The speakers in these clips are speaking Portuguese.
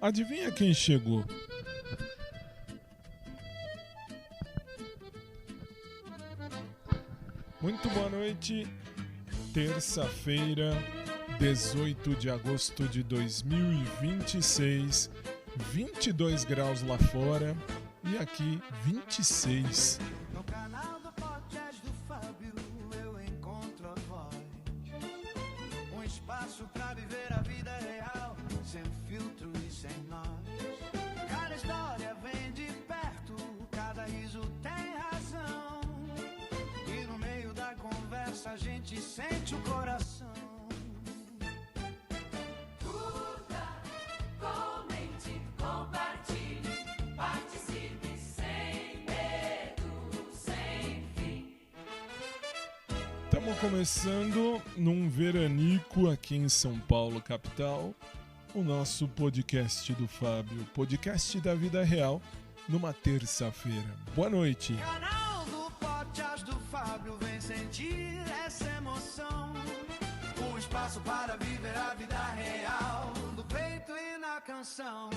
Adivinha quem chegou? Muito boa noite. Terça-feira, 18 de agosto de 2026. 22 graus lá fora e aqui 26. No canal do podcast do Fábio eu encontro a voz. Um espaço pra viver a vida real, sem filtro e sem nós. Cada história vem de perto, cada riso tem razão. E no meio da conversa a gente sente o coração. Estamos começando num veranico aqui em São Paulo, capital, o nosso podcast do Fábio, podcast da vida real, numa terça-feira. Boa noite. O canal do podcast do Fábio vem sentir essa emoção. Um espaço para viver a vida real, do peito e na canção.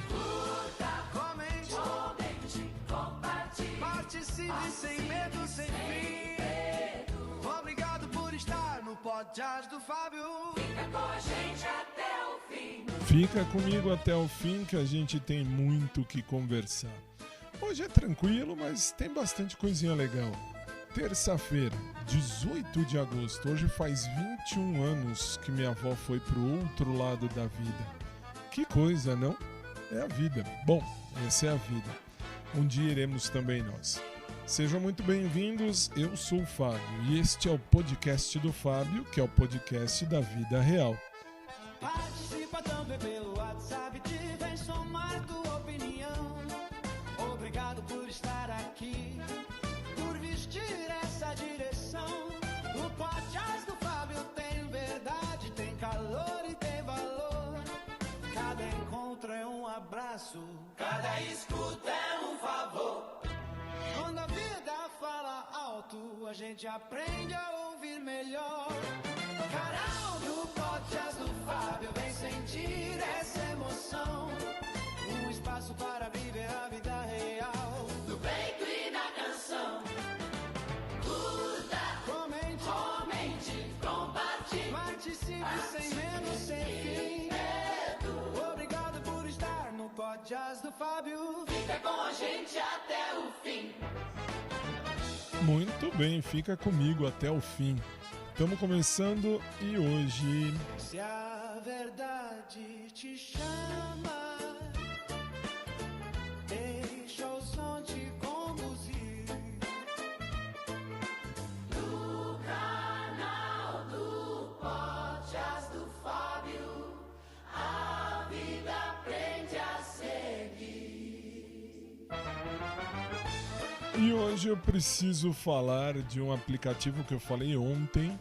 Curta, comente, compartilhe, participe sem medo, sem fim. Obrigado por estar no podcast do Fábio. Fica com a gente até o fim. Fica comigo até o fim que a gente tem muito que conversar. Hoje é tranquilo, mas tem bastante coisinha legal. Terça-feira, 18 de agosto. Hoje faz 21 anos que minha avó foi pro outro lado da vida. Que coisa, não? É a vida. Bom, essa é a vida. Um dia iremos também nós. Sejam muito bem-vindos, eu sou o Fábio e este é o podcast do Fábio, que é o podcast da vida real. Participa também pelo WhatsApp, te vem somar tua opinião. Obrigado por estar aqui, por vestir essa direção. O podcast do Fábio tem verdade, tem calor e tem valor. Cada encontro é um abraço, cada escuta é um favor. Quando a vida fala alto, a gente aprende a ouvir melhor. Canal do podcast do Fábio vem sentir essa emoção. Um espaço para viver a vida real, do peito e na canção. Curta, comente, compartilhe, participe sem medo, sem fim. Obrigado por estar no podcast do Fábio. Fica com a gente até o fim. Muito bem, fica comigo até o fim. Estamos começando e hoje... Se a verdade te chama, deixa o som te conduzir. No canal do podcast do Fábio, a vida aprende a seguir. E hoje eu preciso falar de um aplicativo que eu falei ontem,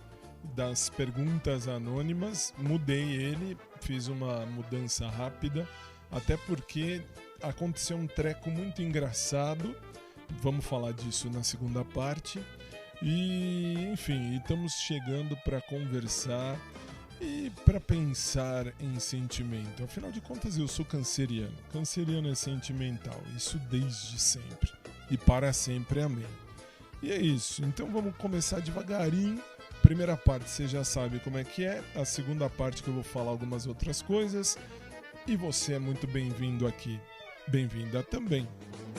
das perguntas anônimas. Mudei ele, fiz uma mudança rápida, até porque aconteceu um treco muito engraçado. Vamos falar disso na segunda parte. E, enfim, estamos chegando para conversar e para pensar em sentimento. Afinal de contas, eu sou canceriano. Canceriano é sentimental, isso desde sempre. E para sempre, amém. E é isso, então vamos começar devagarinho. Primeira parte você já sabe como é que é. A segunda parte que eu vou falar algumas outras coisas. E você é muito bem-vindo aqui. Bem-vinda também.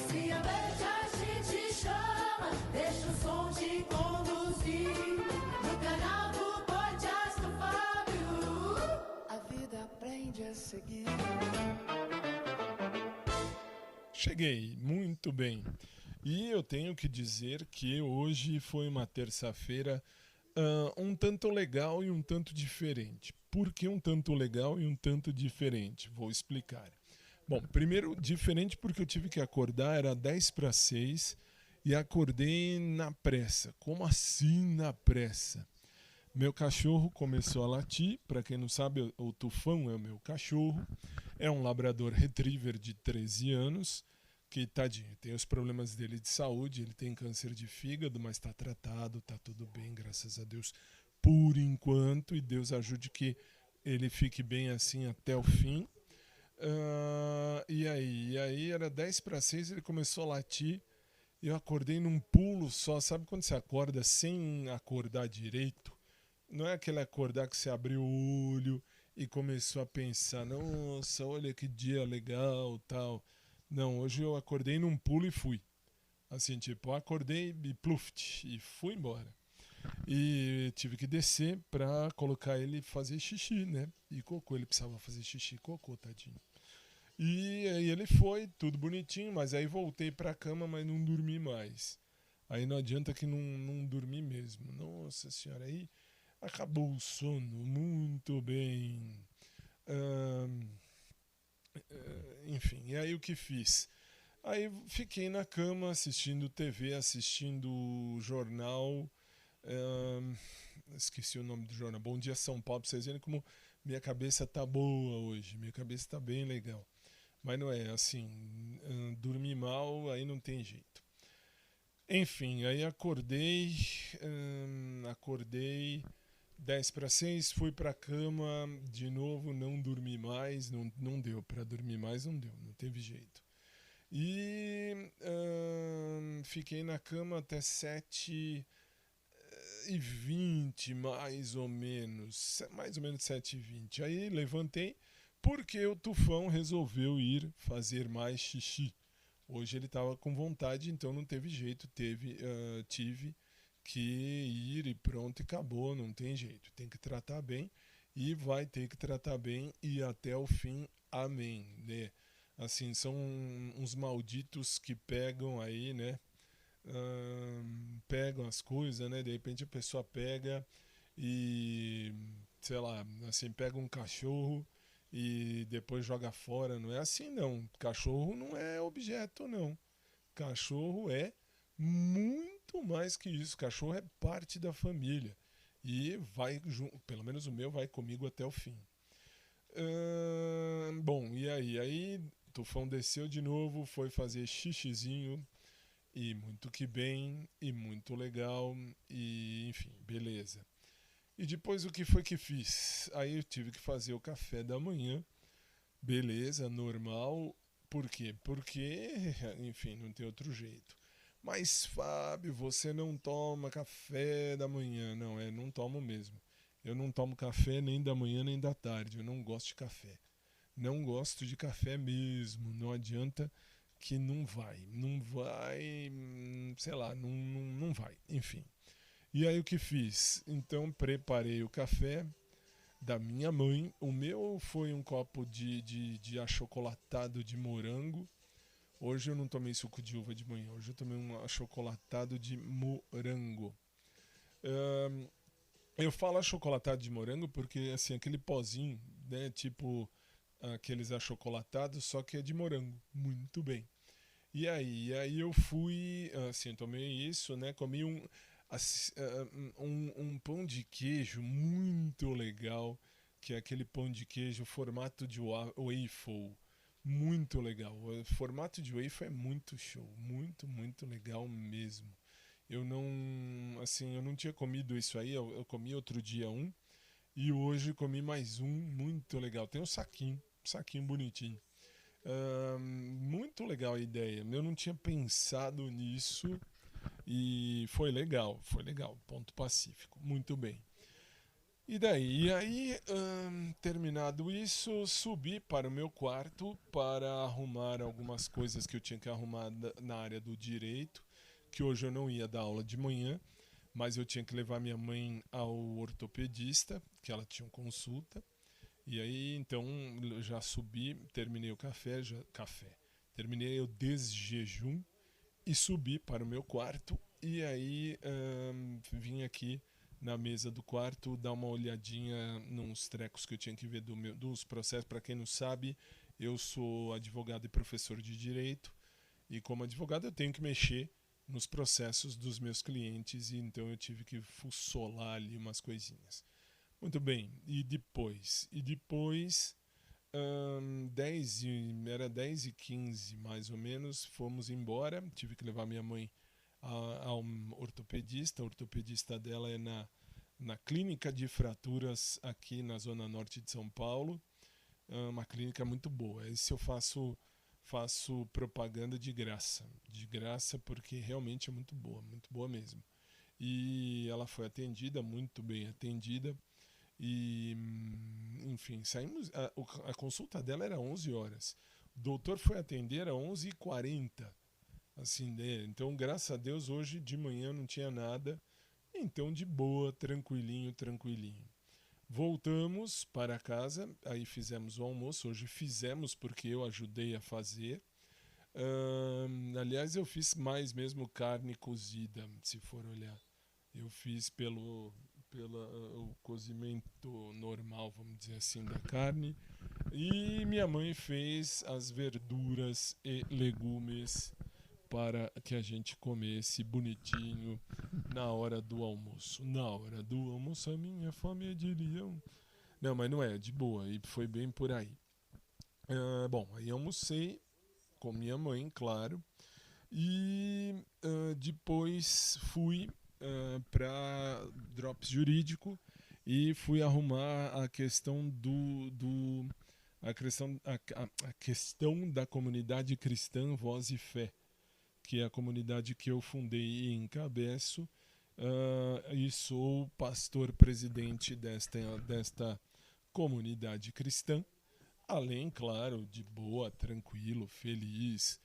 Se a verdade te chama, deixa o som te conduzir. No canal do podcast do Fábio, a vida aprende a seguir. Cheguei, muito bem. E eu tenho que dizer que hoje foi uma terça-feira um tanto legal e um tanto diferente. Por que um tanto legal e um tanto diferente? Vou explicar. Bom, primeiro, diferente porque eu tive que acordar, era 10:06 e acordei na pressa. Como assim na pressa? Meu cachorro começou a latir. Para quem não sabe, o Tufão é o meu cachorro. É um labrador retriever de 13 anos. Que, tadinho, tem os problemas dele de saúde, ele tem câncer de fígado, mas está tratado, está tudo bem, graças a Deus, por enquanto, e Deus ajude que ele fique bem assim até o fim. E aí era 10 para 6, ele começou a latir. Eu acordei num pulo só. Sabe quando você acorda sem acordar direito? Não é aquele acordar que você abriu o olho e começou a pensar, nossa, olha que dia legal, tal. Não, hoje eu acordei num pulo e fui. Assim, tipo, eu acordei e pluft, e fui embora. E tive que descer pra colocar ele fazer xixi, né? E cocô, ele precisava fazer xixi e cocô, tadinho. E aí ele foi, tudo bonitinho, mas aí voltei pra cama, mas não dormi mais. Aí não adianta que não dormi mesmo. Nossa senhora, aí acabou o sono muito bem. Ahn, Enfim, e aí o que fiz? Aí fiquei na cama assistindo TV, assistindo jornal. ahn, Esqueci o nome do jornal. Bom Dia São Paulo, pra vocês verem como minha cabeça tá boa hoje. Minha cabeça tá bem legal. Mas não é assim, dormir mal, aí não tem jeito. Enfim, aí acordei 10 para 6, fui pra cama de novo, não dormi mais, não deu pra dormir mais, não deu, não teve jeito. E fiquei na cama até 7h20, mais ou menos 7h20. Aí levantei porque o Tufão resolveu ir fazer mais xixi. Hoje ele estava com vontade, então não teve jeito, tive que ir e pronto, e acabou, não tem jeito. Tem que tratar bem e vai ter que tratar bem e até o fim, amém, né? Assim, são uns malditos que pegam aí, né? Pegam as coisas, né? De repente a pessoa pega e, sei lá, assim, pega um cachorro e depois joga fora. Não é assim, não. Cachorro não é objeto, não. Cachorro é muito mais que isso. Cachorro é parte da família. E vai, pelo menos o meu, vai comigo até o fim. Bom, e aí? Aí Tufão desceu de novo, foi fazer xixizinho. E muito que bem, e muito legal, e enfim, beleza. E depois o que foi que fiz? Aí eu tive que fazer o café da manhã, beleza, normal. Por quê? Porque, enfim, não tem outro jeito. Mas, Fábio, você não toma café da manhã. Não, não tomo mesmo. Eu não tomo café nem da manhã nem da tarde. Eu não gosto de café. Não gosto de café mesmo. Não adianta que não vai. Não vai, sei lá, não vai. Enfim. E aí o que fiz? Então preparei o café da minha mãe. O meu foi um copo de achocolatado de morango. Hoje eu não tomei suco de uva de manhã. Hoje eu tomei um achocolatado de morango. Ahn, eu falo achocolatado de morango porque assim aquele pozinho, né, tipo aqueles achocolatados, só que é de morango. Muito bem. E aí eu fui, assim, tomei isso, né? Comi um pão de queijo muito legal, que é aquele pão de queijo formato de waffle. Muito legal. O formato de waffle é muito show, muito, muito legal mesmo. Eu não tinha comido isso aí, eu comi outro dia um, e hoje comi mais um, muito legal. Tem um saquinho bonitinho. Muito legal a ideia. Eu não tinha pensado nisso e foi legal. Ponto pacífico. Muito bem. E daí? E aí, terminado isso, subi para o meu quarto para arrumar algumas coisas que eu tinha que arrumar na área do direito, que hoje eu não ia dar aula de manhã, mas eu tinha que levar minha mãe ao ortopedista, que ela tinha consulta. E aí, então, eu já subi, terminei o café. Terminei o desjejum e subi para o meu quarto. E aí, vim aqui na mesa do quarto dar uma olhadinha nos trecos que eu tinha que ver dos processos. Para quem não sabe, eu sou advogado e professor de direito. E como advogado, eu tenho que mexer nos processos dos meus clientes. E então eu tive que fuçolar ali umas coisinhas. Muito bem, e depois? 10 era 10h15 mais ou menos, fomos embora. Tive que levar minha mãe ao ortopedista. O ortopedista dela é na Clínica de Fraturas, aqui na Zona Norte de São Paulo. uma clínica muito boa. Esse eu faço propaganda de graça porque realmente é muito boa mesmo. E ela foi atendida, muito bem atendida, e enfim, saímos, a consulta dela era 11 horas, o doutor foi atender às 11h40, assim, né? Então graças a Deus hoje de manhã não tinha nada, então de boa, tranquilinho. Voltamos para casa, aí fizemos o almoço, hoje fizemos porque eu ajudei a fazer. Aliás, eu fiz mais mesmo carne cozida, se for olhar. Eu fiz pelo o cozimento normal, vamos dizer assim, da carne. E minha mãe fez as verduras e legumes para que a gente comesse bonitinho na hora do almoço. Na hora do almoço a minha fome é de leão. Não, mas não é, de boa, e foi bem por aí. Bom, aí almocei com minha mãe, claro, e depois fui para Drops Jurídico e fui arrumar a questão a questão da comunidade cristã Voz e Fé, que é a comunidade que eu fundei e encabeço, e sou pastor presidente desta comunidade cristã, além, claro, de boa, tranquilo, feliz.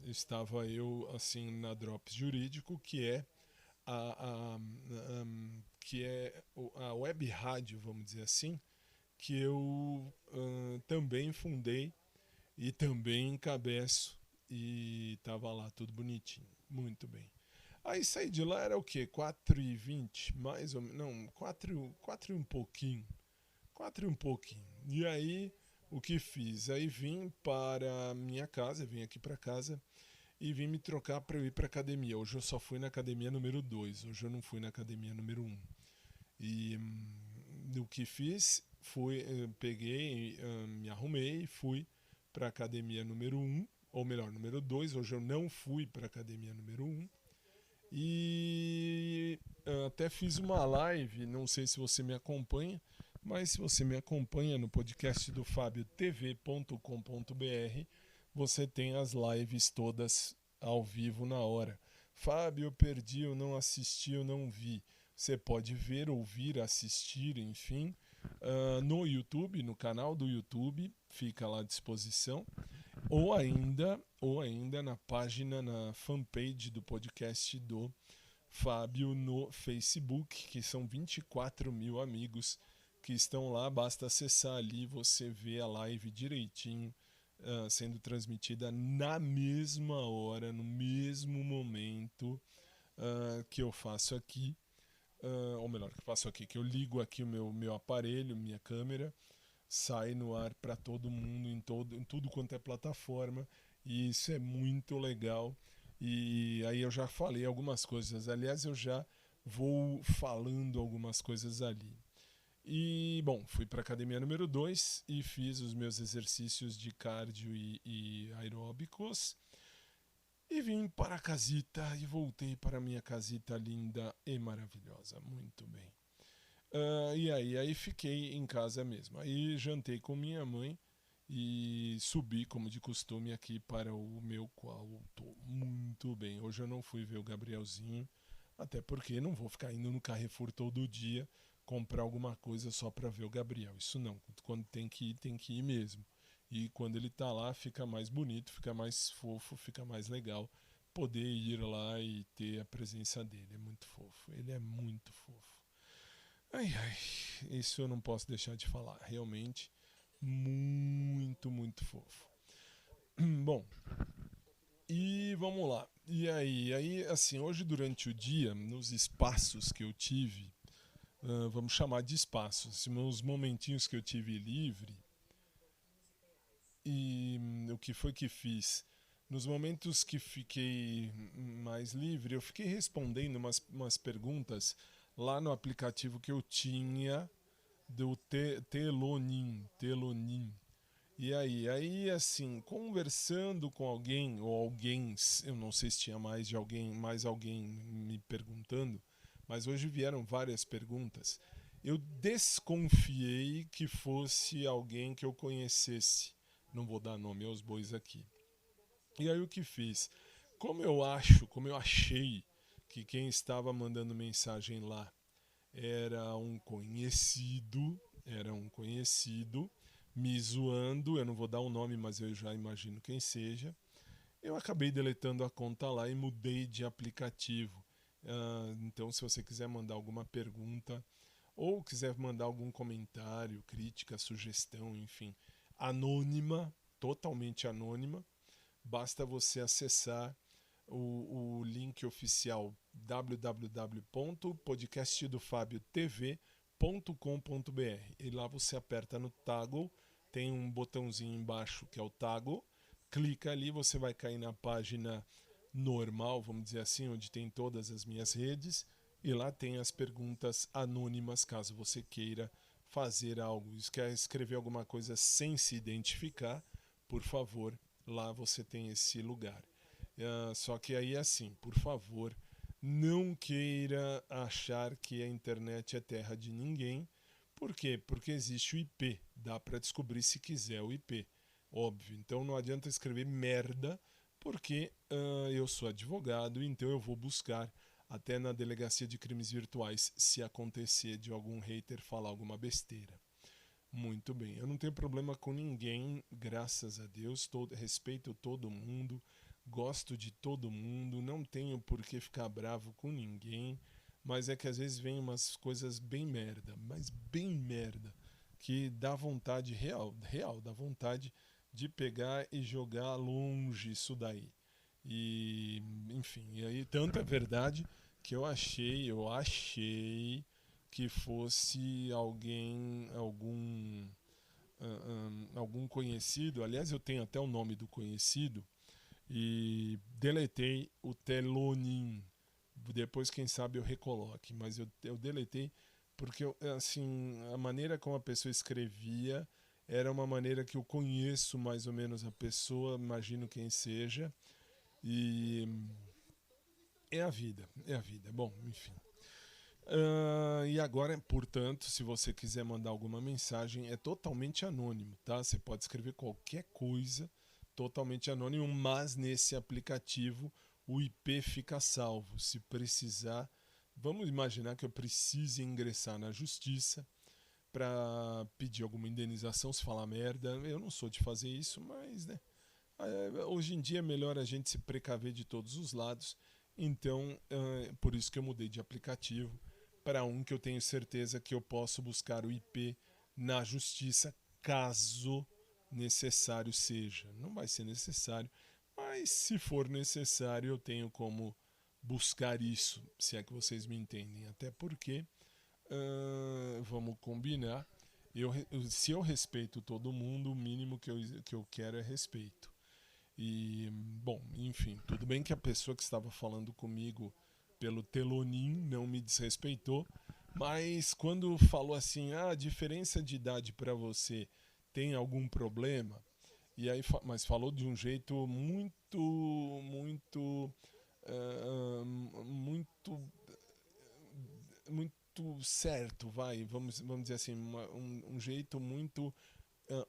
Estava eu assim na Drops Jurídico, que é a web rádio, vamos dizer assim, que eu também fundei e também encabeço, e estava lá tudo bonitinho, muito bem. Aí saí de lá, era o quê? 4h20, mais ou menos, não, 4 e um pouquinho, 4 e um pouquinho. E aí, o que fiz? Aí vim para minha casa, vim aqui para casa e vim me trocar para eu ir para academia. Hoje eu só fui na academia número 2, hoje eu não fui na academia número 1. E o que fiz foi, peguei, me arrumei e fui para academia número 1, ou melhor, número 2. Hoje eu não fui para academia número 1. E até fiz uma live, não sei se você me acompanha, mas se você me acompanha no podcast do fabiotv.com.br, você tem as lives todas ao vivo na hora. Fábio, eu perdi, eu não assisti, eu não vi. Você pode ver, ouvir, assistir, enfim, no YouTube, no canal do YouTube, fica lá à disposição. Ou ainda na página, na fanpage do podcast do Fábio no Facebook, que são 24 mil amigos que estão lá, basta acessar ali, você vê a live direitinho, sendo transmitida na mesma hora, no mesmo momento que eu faço aqui, ou melhor, que eu faço aqui, que eu ligo aqui o meu aparelho, minha câmera, sai no ar para todo mundo, em tudo quanto é plataforma, e isso é muito legal. E aí eu já falei algumas coisas, aliás, eu já vou falando algumas coisas ali. E, bom, fui para a academia número 2 e fiz os meus exercícios de cardio e aeróbicos. E vim para a casita e voltei para a minha casita linda e maravilhosa. Muito bem. E aí fiquei em casa mesmo. Aí jantei com minha mãe e subi, como de costume, aqui para o meu quarto. Muito bem. Hoje eu não fui ver o Gabrielzinho, até porque não vou ficar indo no Carrefour todo dia comprar alguma coisa só para ver o Gabriel. Isso não. Quando tem que ir mesmo. E quando ele tá lá, fica mais bonito, fica mais fofo, fica mais legal poder ir lá e ter a presença dele. É muito fofo. Ele é muito fofo. Ai, isso eu não posso deixar de falar. Realmente, muito, muito fofo. Bom, e vamos lá. E aí, assim, hoje durante o dia, nos espaços que eu tive, vamos chamar de espaços, nos momentinhos que eu tive livre, e o que foi que fiz? Nos momentos que fiquei mais livre, eu fiquei respondendo umas perguntas lá no aplicativo que eu tinha do Telonim. E aí assim, conversando com alguém, ou alguém, eu não sei se tinha mais alguém me perguntando, mas hoje vieram várias perguntas. eu desconfiei que fosse alguém que eu conhecesse. Não vou dar nome aos bois aqui. E aí o que fiz? Como eu achei que quem estava mandando mensagem lá era um conhecido me zoando, eu não vou dar o nome, mas eu já imagino quem seja. Eu acabei deletando a conta lá e mudei de aplicativo. Então, se você quiser mandar alguma pergunta ou quiser mandar algum comentário, crítica, sugestão, enfim, anônima, totalmente anônima, basta você acessar o link oficial www.podcastdofabiotv.com.br e lá você aperta no toggle, tem um botãozinho embaixo que é o toggle, clica ali, você vai cair na página normal, vamos dizer assim, onde tem todas as minhas redes, e lá tem as perguntas anônimas, caso você queira fazer algo, quer escrever alguma coisa sem se identificar, por favor, lá você tem esse lugar. Só que aí assim, por favor, não queira achar que a internet é terra de ninguém. Por quê? Porque existe o IP, dá para descobrir se quiser o IP, óbvio. Então não adianta escrever merda, porque eu sou advogado, então eu vou buscar até na delegacia de crimes virtuais se acontecer de algum hater falar alguma besteira. Muito bem, eu não tenho problema com ninguém, graças a Deus, respeito todo mundo, gosto de todo mundo, não tenho por que ficar bravo com ninguém, mas é que às vezes vem umas coisas bem merda, mas bem merda, que dá vontade, real, dá vontade de pegar e jogar longe isso daí. E, enfim, e aí tanto é verdade que eu achei que fosse algum conhecido. Aliás, eu tenho até o nome do conhecido e deletei o Telonin. Depois, quem sabe, eu recoloque, mas eu deletei porque assim, a maneira como a pessoa escrevia era uma maneira que eu conheço mais ou menos a pessoa, imagino quem seja, e é a vida. Bom, enfim. E agora, portanto, se você quiser mandar alguma mensagem, é totalmente anônimo, tá? Você pode escrever qualquer coisa, totalmente anônimo, mas nesse aplicativo o IP fica salvo. Se precisar, vamos imaginar que eu precise ingressar na justiça para pedir alguma indenização, se falar merda. Eu não sou de fazer isso, mas né, hoje em dia é melhor a gente se precaver de todos os lados. Então, por isso que eu mudei de aplicativo para um que eu tenho certeza que eu posso buscar o IP na justiça, caso necessário seja. Não vai ser necessário, mas se for necessário eu tenho como buscar isso, se é que vocês me entendem. Até porque, vamos combinar, se eu respeito todo mundo, o mínimo que eu quero é respeito. E, bom, enfim, tudo bem que a pessoa que estava falando comigo pelo Telonin não me desrespeitou, mas quando falou assim, a diferença de idade para você tem algum problema? E aí, mas falou de um jeito muito certo, vamos dizer assim, um jeito muito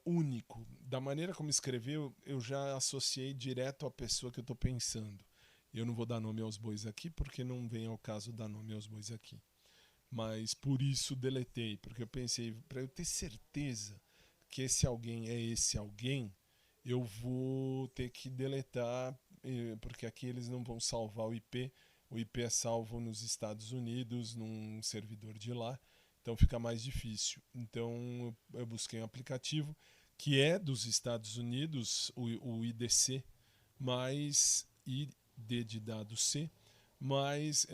único. Da maneira como escreveu, eu já associei direto à pessoa que eu estou pensando. Eu não vou dar nome aos bois aqui, porque não vem ao caso dar nome aos bois aqui. Mas por isso deletei, porque eu pensei, para eu ter certeza que esse alguém é esse alguém, eu vou ter que deletar, porque aqui eles não vão salvar o IP. O IP é salvo nos Estados Unidos, num servidor de lá, então fica mais difícil. Então eu busquei um aplicativo que é dos Estados Unidos, o IDC, mas ID de dado C, mas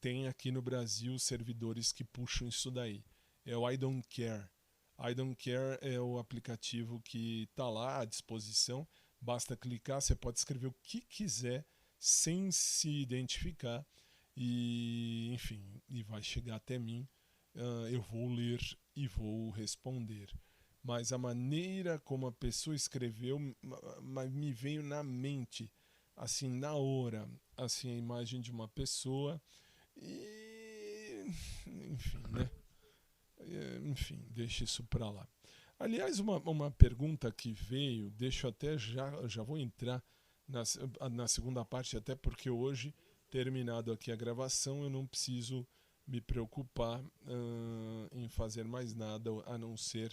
tem aqui no Brasil servidores que puxam isso daí. É o I Don't Care. I Don't Care é o aplicativo que está lá à disposição. Basta clicar, você pode escrever o que quiser sem se identificar e, enfim, e vai chegar até mim. Eu vou ler e vou responder. Mas a maneira como a pessoa escreveu me veio na mente, assim, na hora, assim, a imagem de uma pessoa e, enfim, né? enfim, deixa isso para lá. Aliás, uma pergunta que veio, deixo até já vou entrar na segunda parte, até porque hoje, terminado aqui a gravação, eu não preciso me preocupar em fazer mais nada, a não ser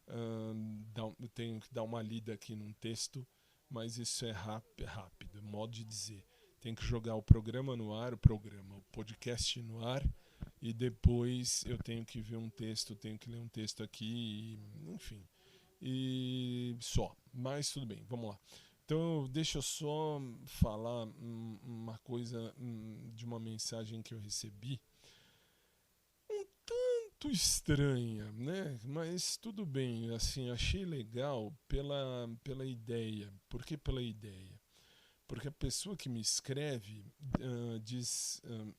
eu tenho que dar uma lida aqui num texto, mas isso é rápido, modo de dizer. Tem que jogar o programa no ar, o podcast no ar, e depois eu tenho que ver um texto, tenho que ler um texto aqui, enfim. E só, mas tudo bem, vamos lá. Então deixa eu só falar uma coisa de uma mensagem que eu recebi, um tanto estranha, né? Mas tudo bem, assim, achei legal pela ideia. Por que pela ideia? Porque a pessoa que me escreve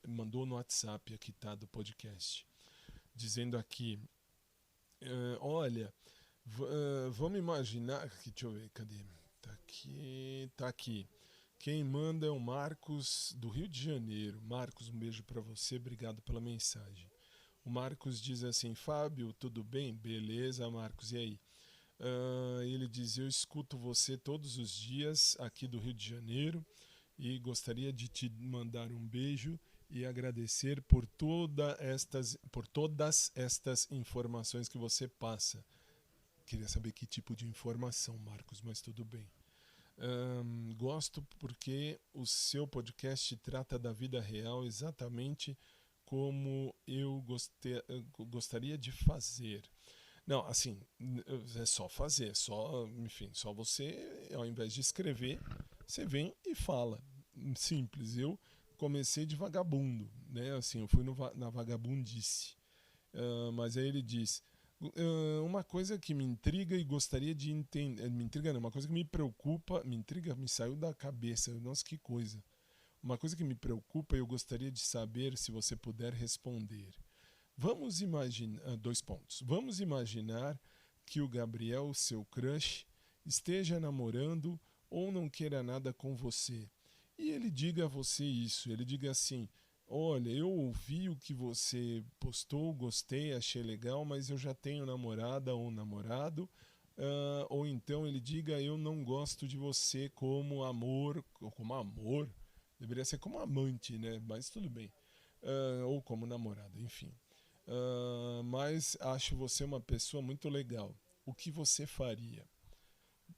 mandou no WhatsApp aqui, tá, do podcast, dizendo aqui, olha, vamos imaginar, deixa eu ver, cadê? Tá aqui. Quem manda é o Marcos do Rio de Janeiro. Marcos, um beijo para você, obrigado pela mensagem. O Marcos diz assim: Fábio, tudo bem? Beleza, Marcos, e aí? Ele diz: eu escuto você todos os dias aqui do Rio de Janeiro e gostaria de te mandar um beijo e agradecer por todas estas informações que você passa. Queria saber que tipo de informação, Marcos, mas tudo bem. Gosto porque o seu podcast trata da vida real exatamente como eu gostaria de fazer. Não, assim, é só fazer, só você, ao invés de escrever, você vem e fala. Simples. Eu comecei de vagabundo, né? Assim, eu fui na vagabundice. Mas aí ele diz, uma coisa que me intriga e gostaria de entender, me intriga não, uma coisa que me preocupa, me saiu da cabeça, nossa, que coisa. Uma coisa que me preocupa e eu gostaria de saber se você puder responder. Vamos imaginar, 2 pontos. Vamos imaginar que o Gabriel, seu crush, esteja namorando ou não queira nada com você. E ele diga a você isso, ele diga assim: olha, eu ouvi o que você postou, gostei, achei legal, mas eu já tenho namorada ou namorado. Ou então ele diga: eu não gosto de você como amor, deveria ser como amante, né? Mas tudo bem. Ou como namorada, enfim. Mas acho você uma pessoa muito legal. O que você faria?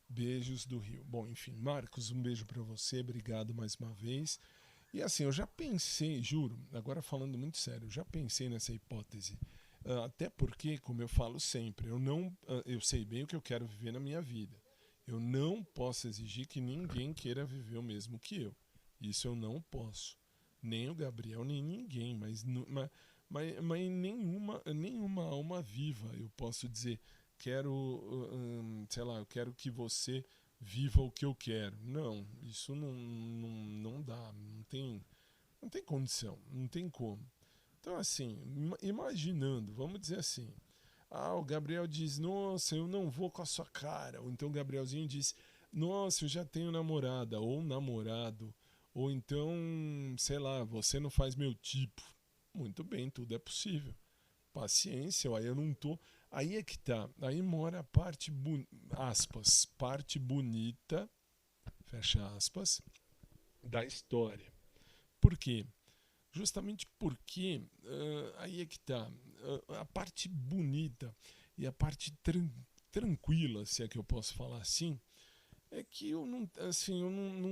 Beijos do Rio. Bom, enfim, Marcos, um beijo para você, obrigado mais uma vez. E assim, eu já pensei, juro, agora falando muito sério, eu já pensei nessa hipótese. Até porque, como eu falo sempre, eu sei bem o que eu quero viver na minha vida. Eu não posso exigir que ninguém queira viver o mesmo que eu. Isso eu não posso. Nem o Gabriel, nem ninguém, mas nenhuma alma viva eu posso dizer, eu quero que você viva o que eu quero. Não, isso não dá, não tem condição, não tem como. Então, assim, imaginando, vamos dizer assim, o Gabriel diz: nossa, eu não vou com a sua cara. Ou então o Gabrielzinho diz: nossa, eu já tenho namorada ou namorado. Ou então, sei lá, você não faz meu tipo. Muito bem, tudo é possível. Paciência, aí eu não tô. Aí é que tá. Aí mora a parte, parte bonita, fecha aspas, da história. Por quê? Justamente porque aí é que tá. A parte bonita e a parte tranquila, se é que eu posso falar assim, é que eu não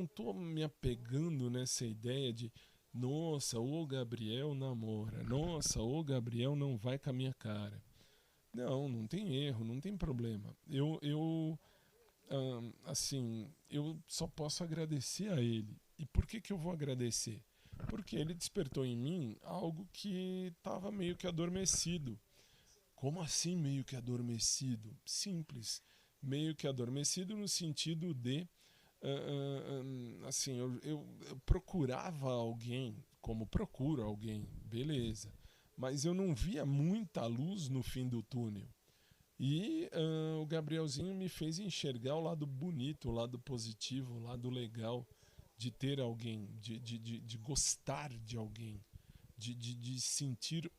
tô me apegando nessa ideia de nossa, o Gabriel namora, nossa, o Gabriel não vai com a minha cara. Não tem erro, não tem problema. Eu só posso agradecer a ele. E por que eu vou agradecer? Porque ele despertou em mim algo que estava meio que adormecido. Como assim meio que adormecido? Simples. Meio que adormecido no sentido de eu procurava alguém, como procuro alguém, beleza, mas eu não via muita luz no fim do túnel. E o Gabrielzinho me fez enxergar o lado bonito, o lado positivo, o lado legal de ter alguém, de gostar de alguém, de sentir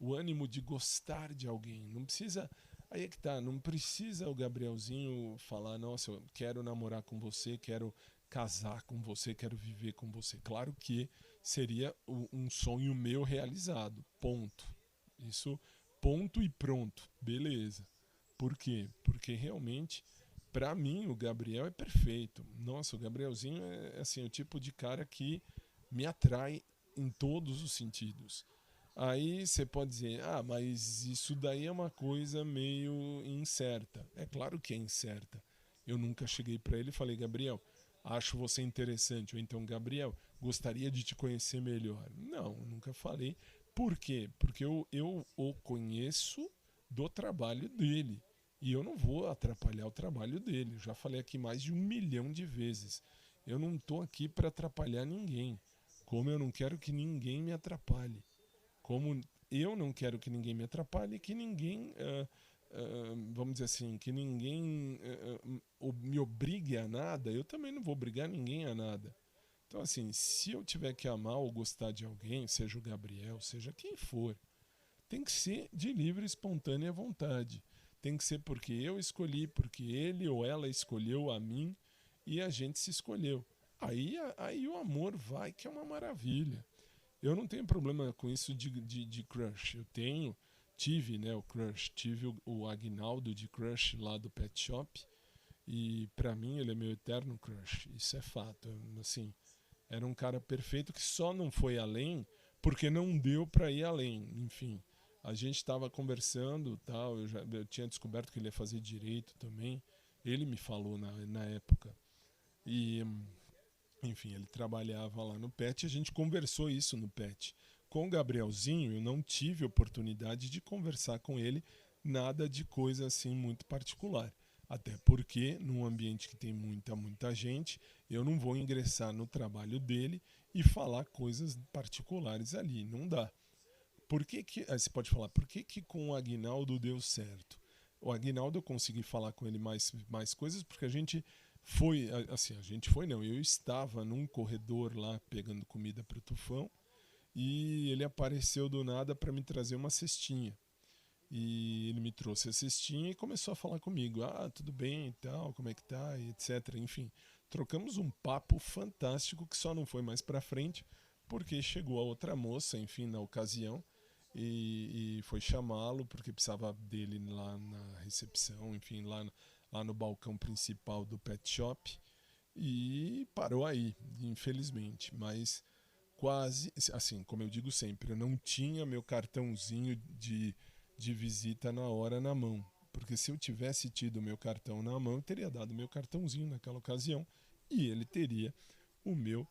o ânimo de gostar de alguém. Não precisa... Aí é que tá, não precisa o Gabrielzinho falar, nossa, eu quero namorar com você, quero casar com você, quero viver com você. Claro que seria um sonho meu realizado, ponto. Isso, ponto e pronto, beleza. Por quê? Porque realmente, pra mim, o Gabriel é perfeito. Nossa, o Gabrielzinho é assim, o tipo de cara que me atrai em todos os sentidos. Aí você pode dizer, mas isso daí é uma coisa meio incerta. É claro que é incerta. Eu nunca cheguei para ele e falei, Gabriel, acho você interessante. Ou então, Gabriel, gostaria de te conhecer melhor. Não, nunca falei. Por quê? Porque eu o conheço do trabalho dele. E eu não vou atrapalhar o trabalho dele. Eu já falei aqui mais de 1 milhão de vezes. Eu não estou aqui para atrapalhar ninguém. Como eu não quero que ninguém me atrapalhe. Como eu não quero que ninguém me atrapalhe, que ninguém, vamos dizer assim, que ninguém me obrigue a nada, eu também não vou obrigar ninguém a nada. Então, assim, se eu tiver que amar ou gostar de alguém, seja o Gabriel, seja quem for, tem que ser de livre e espontânea vontade. Tem que ser porque eu escolhi, porque ele ou ela escolheu a mim e a gente se escolheu. Aí o amor vai, que é uma maravilha. Eu não tenho problema com isso de crush. Tive, né, o crush. Tive o Aguinaldo de crush lá do Pet Shop. E pra mim ele é meu eterno crush. Isso é fato. Assim, era um cara perfeito que só não foi além porque não deu pra ir além. Enfim, a gente estava conversando, tal. Eu tinha descoberto que ele ia fazer direito também. Ele me falou na época. E... enfim, ele trabalhava lá no PET e a gente conversou isso no PET. Com o Gabrielzinho, eu não tive oportunidade de conversar com ele nada de coisa assim muito particular. Até porque, num ambiente que tem muita gente, eu não vou ingressar no trabalho dele e falar coisas particulares ali. Não dá. Você pode falar, por que com o Aguinaldo deu certo? O Aguinaldo eu consegui falar com ele mais coisas porque a gente eu estava num corredor lá pegando comida para o Tufão e ele apareceu do nada para me trazer uma cestinha. E ele me trouxe a cestinha e começou a falar comigo. Tudo bem e tal, como é que tá, e etc. Enfim, trocamos um papo fantástico que só não foi mais para frente porque chegou a outra moça, enfim, na ocasião e foi chamá-lo porque precisava dele lá na recepção, enfim, lá no balcão principal do Pet Shop e parou aí, infelizmente. Mas quase, assim, como eu digo sempre, eu não tinha meu cartãozinho de visita na hora na mão. Porque se eu tivesse tido meu cartão na mão, eu teria dado meu cartãozinho naquela ocasião e ele teria o meu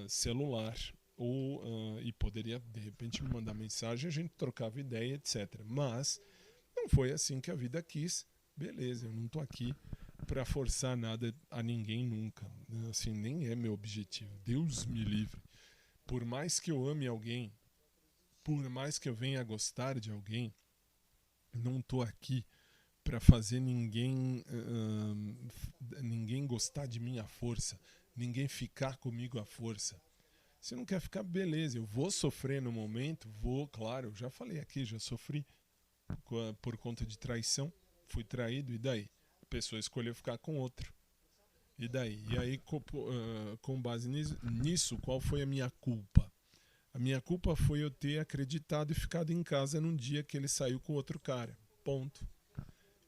celular e poderia, de repente, me mandar mensagem, a gente trocava ideia, etc. Mas não foi assim que a vida quis. Beleza, eu não tô aqui para forçar nada a ninguém nunca. Assim, nem é meu objetivo. Deus me livre. Por mais que eu ame alguém, por mais que eu venha a gostar de alguém, não tô aqui para fazer ninguém gostar de mim à força, ninguém ficar comigo à força. Se não quer ficar, beleza, eu vou sofrer no momento, claro, eu já falei aqui, já sofri por conta de traição. Fui traído, e daí? A pessoa escolheu ficar com outro. E daí? E aí, com base nisso, qual foi a minha culpa? A minha culpa foi eu ter acreditado e ficado em casa num dia que ele saiu com outro cara. Ponto.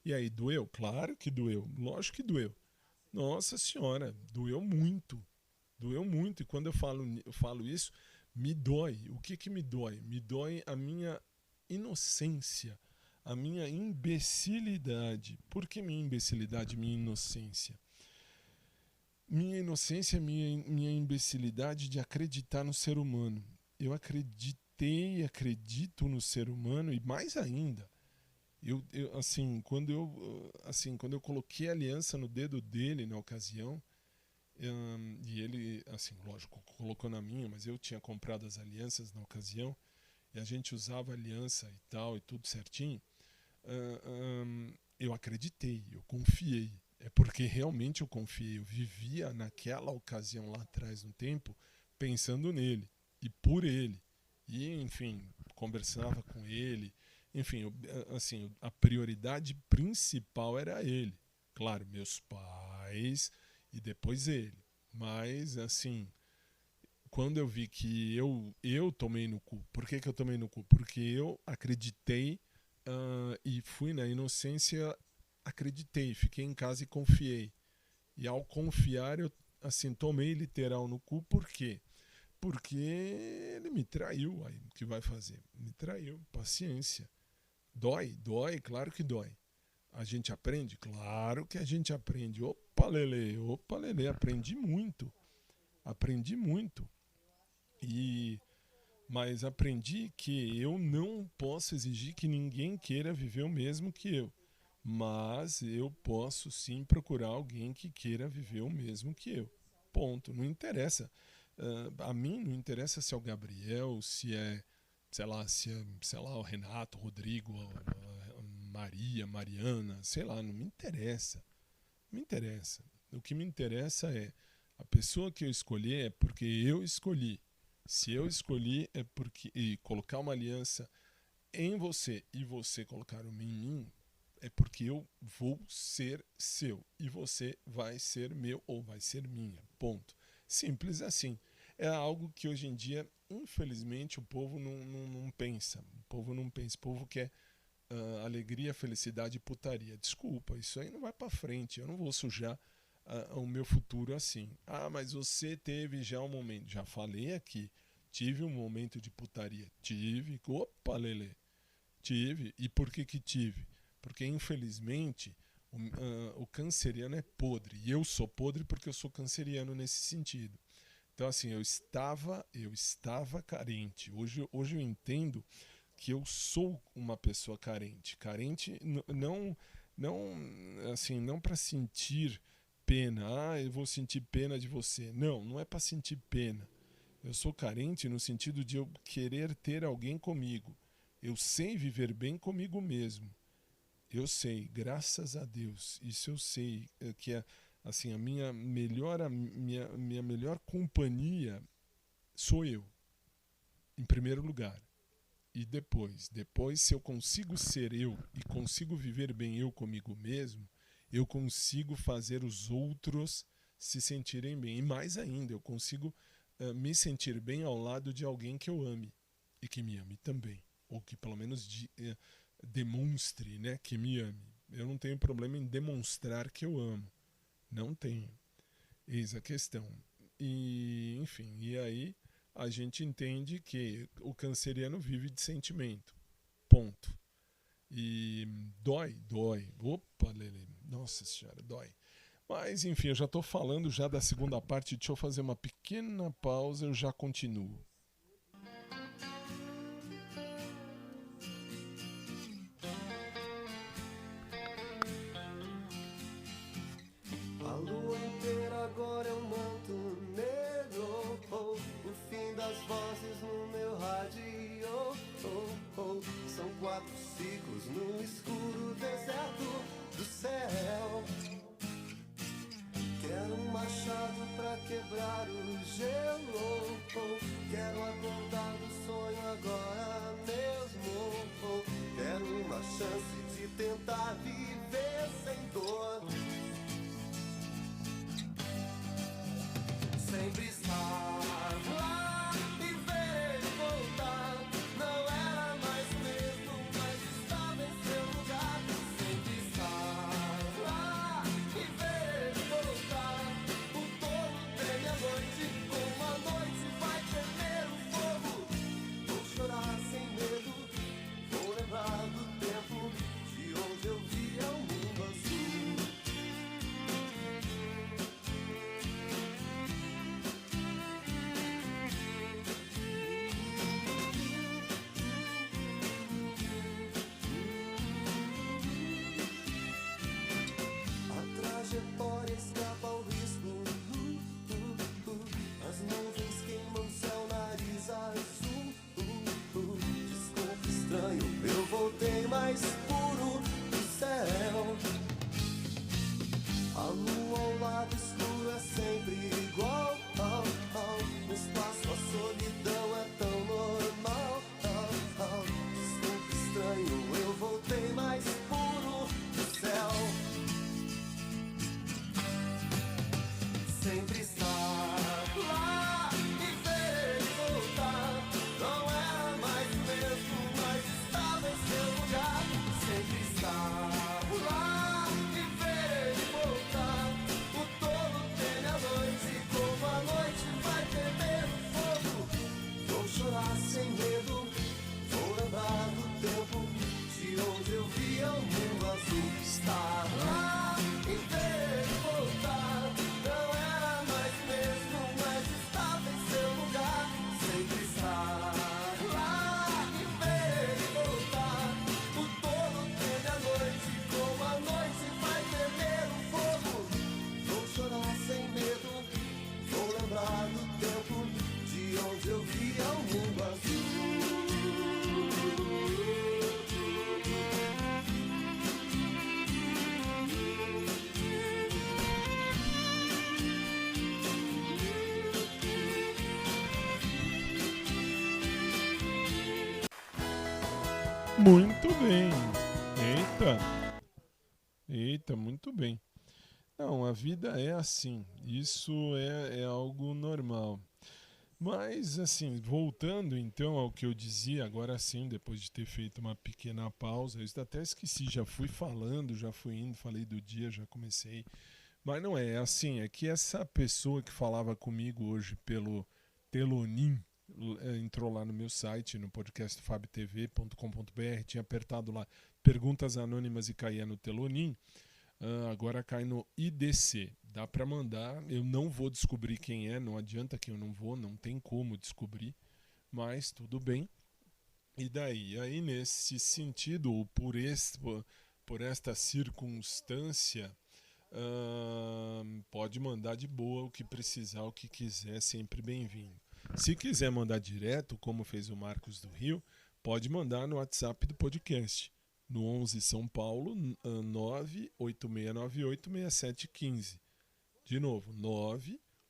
E aí, doeu? Claro que doeu. Lógico que doeu. Nossa senhora, doeu muito. Doeu muito. E quando eu falo isso, me dói. O que me dói? Me dói a minha inocência. A minha imbecilidade. Por que minha imbecilidade, minha inocência? Minha inocência, minha imbecilidade de acreditar no ser humano. Eu acreditei e acredito no ser humano e mais ainda. Quando eu coloquei a aliança no dedo dele na ocasião, e ele, assim, lógico, colocou na minha, mas eu tinha comprado as alianças na ocasião, e a gente usava aliança e tal, e tudo certinho. Eu acreditei, eu confiei. É porque realmente eu confiei. Eu vivia naquela ocasião lá atrás no tempo pensando nele e por ele. E, enfim, conversava com ele. Enfim, assim, a prioridade principal era ele. Claro, meus pais e depois ele. Mas, assim, quando eu vi que eu tomei no cu. Por que eu tomei no cu? Porque eu acreditei e fui na inocência, acreditei, fiquei em casa e confiei. E ao confiar, eu assim, tomei literal no cu. Por quê? Porque ele me traiu. Aí, o que vai fazer? Me traiu. Paciência. Dói, claro que dói. A gente aprende? Claro que a gente aprende. Opa, Lelê, aprendi muito. Mas aprendi que eu não posso exigir que ninguém queira viver o mesmo que eu. Mas eu posso sim procurar alguém que queira viver o mesmo que eu. Ponto. Não interessa. A mim não interessa se é o Gabriel, se é, sei lá, o Renato, o Rodrigo, a Maria, Mariana, sei lá, não me interessa. Não me interessa. O que me interessa é a pessoa que eu escolher é porque eu escolhi. Se eu escolhi é porque e colocar uma aliança em você e você colocar uma em mim, é porque eu vou ser seu e você vai ser meu ou vai ser minha. Ponto. Simples assim. É algo que hoje em dia, infelizmente, o povo não pensa. O povo não pensa. O povo quer alegria, felicidade e putaria. Desculpa, isso aí não vai pra frente. Eu não vou sujar o meu futuro assim. Ah, mas você teve já um momento. Já falei aqui. Tive um momento de putaria. Tive. Opa, Lelê. Tive. E por que tive? Porque, infelizmente, o canceriano é podre. E eu sou podre porque eu sou canceriano nesse sentido. Então, assim, eu estava carente. Hoje eu entendo que eu sou uma pessoa carente. Carente não para sentir pena. Ah, eu vou sentir pena de você. Não é para sentir pena. Eu sou carente no sentido de eu querer ter alguém comigo. Eu sei viver bem comigo mesmo. Eu sei, graças a Deus. Isso eu sei, que é assim, a minha melhor companhia sou eu, em primeiro lugar. E depois, se eu consigo ser eu e consigo viver bem eu comigo mesmo, eu consigo fazer os outros se sentirem bem. E mais ainda, eu consigo me sentir bem ao lado de alguém que eu ame e que me ame também. Ou que pelo menos demonstre, né, que me ame. Eu não tenho problema em demonstrar que eu amo. Não tenho. Eis a questão. E, enfim, e aí a gente entende que o canceriano vive de sentimento. Ponto. E dói. Opa, Lelê. Nossa senhora, dói. Mas, enfim, eu já estou falando já da segunda parte. Deixa eu fazer uma pequena pausa, eu já continuo. A lua inteira agora é um manto negro, o fim das vozes no meu rádio, são 4 ciclos no escuro deserto do céu. Quero um machado pra quebrar o gelo, quero acordar do sonho agora mesmo, quero uma chance de tentar viver sem dor. Sempre estar lá e ver ele voltar. Não era mais o mesmo, mas estava em seu lugar. Sempre estar lá e ver ele voltar. O touro treme à noite, como a noite vai tremer o fogo. Vou chorar sem medo, vou lembrar do tempo de onde eu via o mundo azul. Trajetória escapa ao risco, as nuvens queimam seu nariz azul, desculpe estranho, eu voltei mais puro do céu. A lua ao lado escuro é sempre igual, no espaço a solidão é tão normal, Muito bem. Eita, muito bem. Não, a vida é assim. Isso é algo normal. Mas, assim, voltando então ao que eu dizia, agora sim, depois de ter feito uma pequena pausa, eu até esqueci, já fui falando, já fui indo, falei do dia, já comecei. Mas não é assim, é que essa pessoa que falava comigo hoje pelo Telonim, entrou lá no meu site, no podcast fabtv.com.br, tinha apertado lá perguntas anônimas e caía no Telonim. Agora cai no IDC. Dá para mandar. Eu não vou descobrir quem é, não adianta que eu não tem como descobrir, mas tudo bem. E daí? Aí, nesse sentido, ou por esta circunstância, pode mandar de boa o que precisar, o que quiser, sempre bem-vindo. Se quiser mandar direto, como fez o Marcos do Rio, pode mandar no WhatsApp do podcast. No 11 São Paulo, 98698-6715. De novo,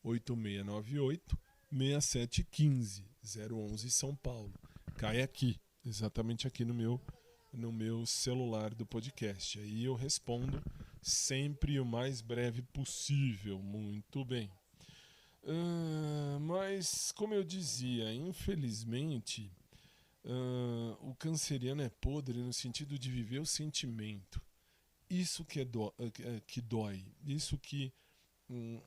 98698-6715. 011 São Paulo. Cai aqui, exatamente aqui no meu celular do podcast. Aí eu respondo sempre o mais breve possível. Muito bem. Mas, como eu dizia, infelizmente... o canceriano é podre no sentido de viver o sentimento. Isso que dói. Isso que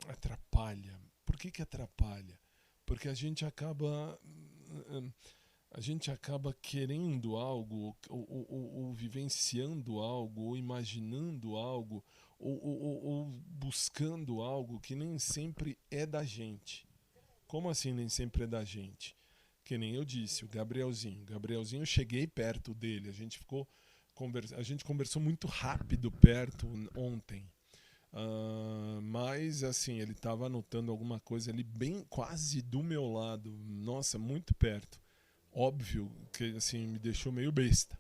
atrapalha. Por que atrapalha? Porque a gente acaba querendo algo, ou vivenciando algo, ou imaginando algo, ou buscando algo que nem sempre é da gente. Como assim nem sempre é da gente? Que nem eu disse, o Gabrielzinho. Eu cheguei perto dele, a gente conversou muito rápido perto ontem. Mas assim, ele estava anotando alguma coisa ali bem quase do meu lado. Nossa, muito perto. Óbvio que assim, me deixou meio besta.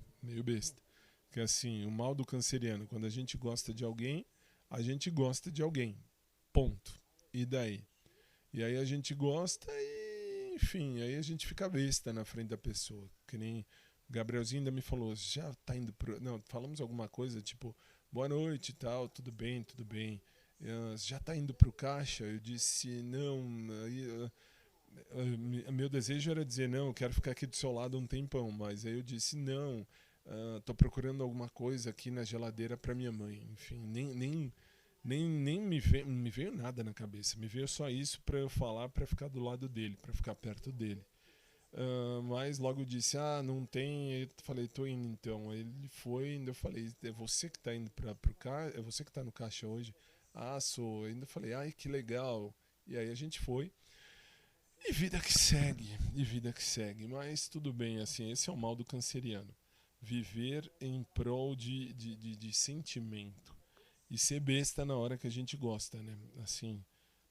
Que assim, o mal do canceriano, quando a gente gosta de alguém, a gente gosta de alguém. Ponto. E daí? E aí a gente gosta e, enfim, aí a gente fica besta na frente da pessoa. Que nem o Gabrielzinho ainda me falou, já tá indo pro... Não, falamos alguma coisa, tipo, boa noite e tal, tudo bem. Já tá indo pro caixa? Eu disse, não. Meu desejo era dizer, não, eu quero ficar aqui do seu lado um tempão. Mas aí eu disse, não, tô procurando alguma coisa aqui na geladeira pra minha mãe. Enfim, nem me veio nada na cabeça. Me veio só isso pra eu falar, pra ficar do lado dele, pra ficar perto dele. Mas logo disse, não tem. Eu falei, tô indo então. Ele foi, ainda eu falei, é você que tá indo pro caixa? É você que tá no caixa hoje? Sou. Ainda falei, ai, que legal. E aí a gente foi. E vida que segue. Mas tudo bem, assim, esse é o mal do canceriano. Viver em prol de sentimento. E ser besta na hora que a gente gosta, né? Assim,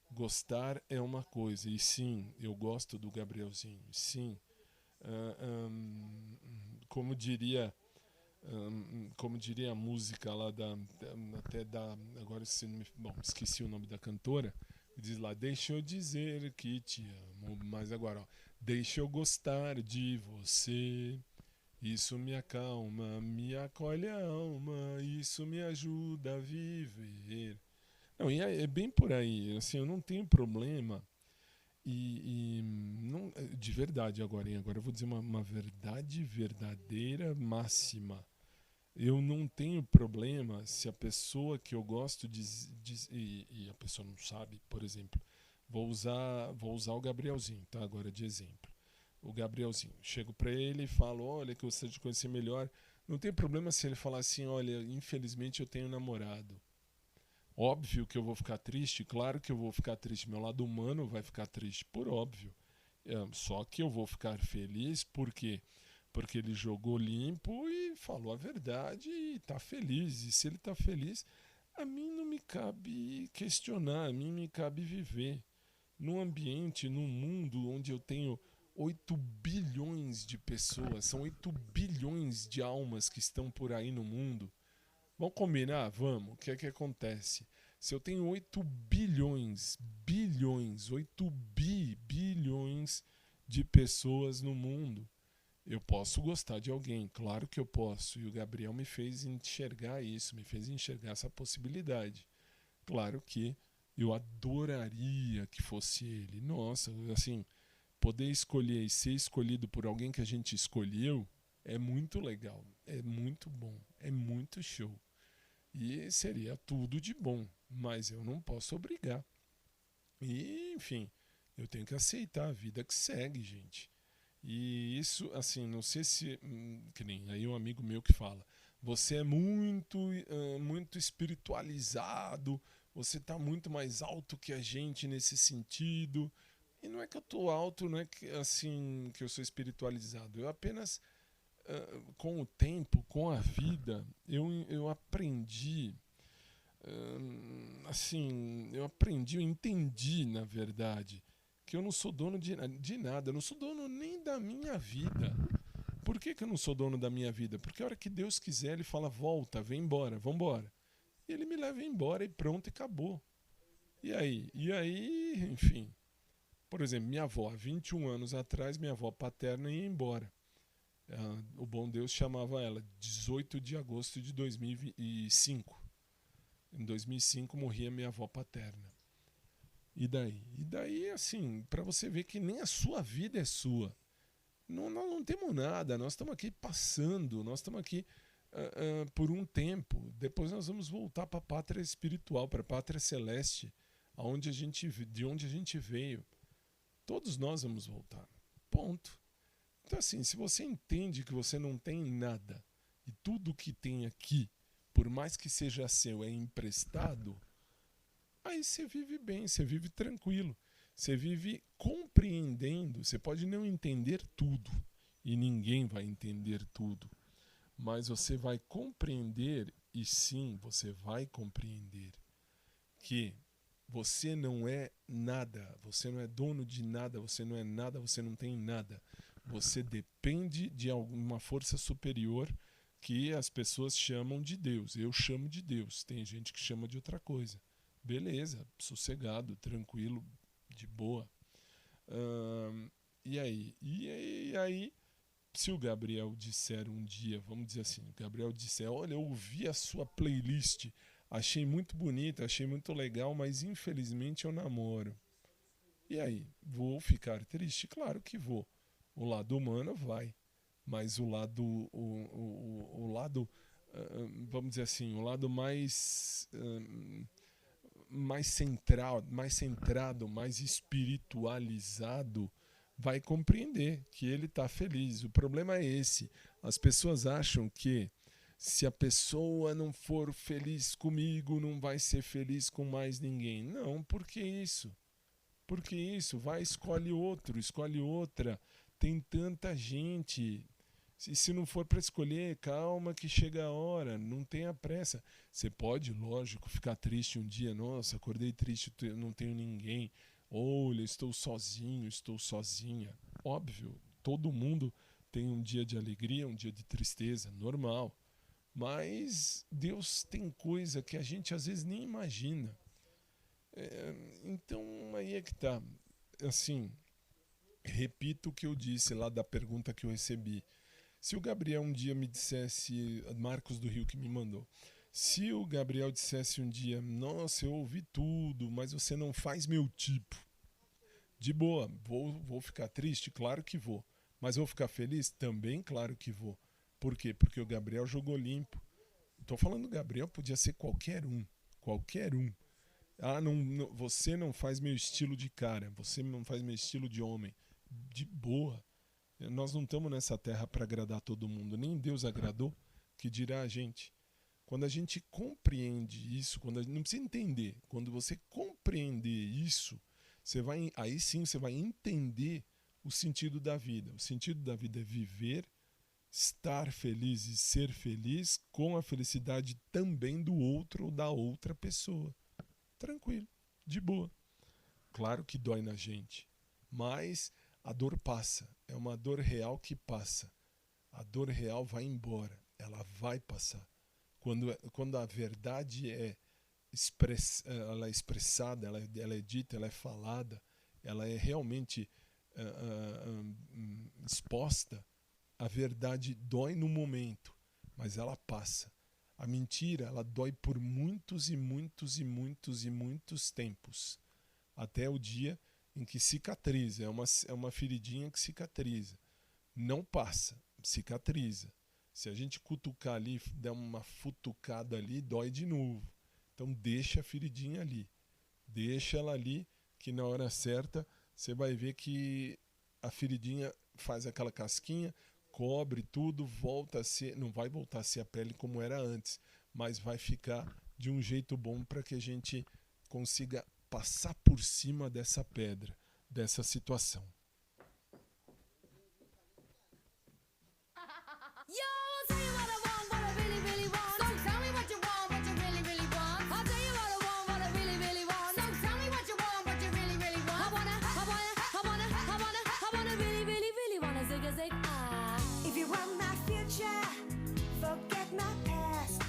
gostar é uma coisa. E sim, eu gosto do Gabrielzinho. Sim. Como diria a música lá agora esqueci o nome da cantora. Diz lá, deixa eu dizer que te amo. Mas agora, deixa eu gostar de você. Isso me acalma, me acolhe a alma, isso me ajuda a viver. Não, e é bem por aí, assim, eu não tenho problema não, de verdade agora, hein? Agora eu vou dizer uma verdade verdadeira máxima. Eu não tenho problema se a pessoa que eu gosto e a pessoa não sabe, por exemplo, vou usar o Gabrielzinho, tá? Agora de exemplo. O Gabrielzinho. Chego pra ele e falo, olha, que eu gostaria de conhecer melhor. Não tem problema se ele falar assim, olha, infelizmente eu tenho namorado. Óbvio que eu vou ficar triste, claro que eu vou ficar triste. Meu lado humano vai ficar triste, por óbvio. Só que eu vou ficar feliz porque ele jogou limpo e falou a verdade e tá feliz. E se ele tá feliz, a mim não me cabe questionar, a mim me cabe viver. Num ambiente, num mundo onde eu tenho 8 bilhões de pessoas, são 8 bilhões de almas que estão por aí no mundo. Vamos combinar? Vamos. O que é que acontece? Se eu tenho 8 bilhões, 8 bilhões de pessoas no mundo, Eu posso gostar de alguém, claro que eu posso. E o Gabriel me fez enxergar isso, me fez enxergar essa possibilidade. Claro que eu adoraria que fosse ele. Nossa, assim, poder escolher e ser escolhido por alguém que a gente escolheu é muito legal, é muito bom, é muito show. E seria tudo de bom, mas eu não posso obrigar. E, enfim, eu tenho que aceitar a vida que segue, gente. E isso, assim, não sei se... que nem aí um amigo meu que fala, você é muito espiritualizado, você está muito mais alto que a gente nesse sentido. E não é que eu tô alto, não é que, assim, que eu sou espiritualizado. Eu apenas, com o tempo, com a vida, eu aprendi... eu entendi, na verdade, que eu não sou dono de nada, eu não sou dono nem da minha vida. Por que eu não sou dono da minha vida? Porque a hora que Deus quiser, Ele fala, volta, vem embora, vambora. E Ele me leva embora e pronto, e acabou. E aí, enfim. Por exemplo, minha avó, há 21 anos atrás, minha avó paterna ia embora. O bom Deus chamava ela 18 de agosto de 2005. Em 2005 morria minha avó paterna. E daí? E daí, assim, para você ver que nem a sua vida é sua. Nós não temos nada, nós estamos aqui passando, nós estamos aqui por um tempo. Depois nós vamos voltar para a pátria espiritual, para a pátria celeste, de onde a gente veio. Todos nós vamos voltar. Ponto. Então, assim, se você entende que você não tem nada e tudo que tem aqui, por mais que seja seu, é emprestado, aí você vive bem, você vive tranquilo, você vive compreendendo. Você pode não entender tudo e ninguém vai entender tudo, mas você vai compreender, e sim, você vai compreender que você não é nada, você não é dono de nada, você não é nada, você não tem nada. Você depende de alguma força superior que as pessoas chamam de Deus. Eu chamo de Deus, tem gente que chama de outra coisa. Beleza, sossegado, tranquilo, de boa. E aí, se o Gabriel disser um dia, vamos dizer assim, o Gabriel disser, olha, eu ouvi a sua playlist, achei muito bonita, achei muito legal, mas infelizmente eu namoro. E aí, vou ficar triste? Claro que vou. O lado humano vai, mas o lado, vamos dizer assim, o lado mais centrado, mais espiritualizado, vai compreender que ele está feliz. O problema é esse. As pessoas acham que se a pessoa não for feliz comigo, não vai ser feliz com mais ninguém. Não, por que isso? Por que isso? Vai, escolhe outro, escolhe outra. Tem tanta gente. Se não for para escolher, calma que chega a hora, não tenha pressa. Você pode, lógico, ficar triste um dia. Nossa, acordei triste, não tenho ninguém. Olha, estou sozinho, estou sozinha. Óbvio, todo mundo tem um dia de alegria, um dia de tristeza, normal. Mas Deus tem coisa que a gente às vezes nem imagina. Então aí é que tá. Assim, repito o que eu disse lá da pergunta que eu recebi. Se o Gabriel um dia me dissesse, Marcos do Rio que me mandou, se o Gabriel dissesse um dia, nossa, eu ouvi tudo, mas você não faz meu tipo. De boa, vou ficar triste? Claro que vou. Mas vou ficar feliz? Também claro que vou. Por quê? Porque o Gabriel jogou limpo. Estou falando do Gabriel, podia ser qualquer um. Qualquer um. Ah, você não faz meu estilo de cara, você não faz meu estilo de homem. De boa. Nós não estamos nessa terra para agradar todo mundo. Nem Deus agradou, que dirá a gente. Quando a gente compreende isso, não precisa entender. Quando você compreender isso, aí sim você vai entender o sentido da vida. O sentido da vida é viver, estar feliz e ser feliz com a felicidade também do outro ou da outra pessoa. Tranquilo, de boa. Claro que dói na gente, mas a dor passa. É uma dor real que passa. A dor real vai embora, ela vai passar. Quando a verdade ela é expressada, ela é dita, ela é falada, ela é realmente exposta, A verdade dói no momento, mas ela passa. A mentira, ela dói por muitos e muitos e muitos e muitos tempos. Até o dia em que cicatriza. É uma feridinha que cicatriza. Não passa, cicatriza. Se a gente cutucar ali, der uma futucada ali, dói de novo. Então deixa a feridinha ali. Deixa ela ali, que na hora certa você vai ver que a feridinha faz aquela casquinha, cobre tudo, volta a ser, não vai voltar a ser a pele como era antes, mas vai ficar de um jeito bom para que a gente consiga passar por cima dessa pedra, dessa situação. If you want my future, forget my past.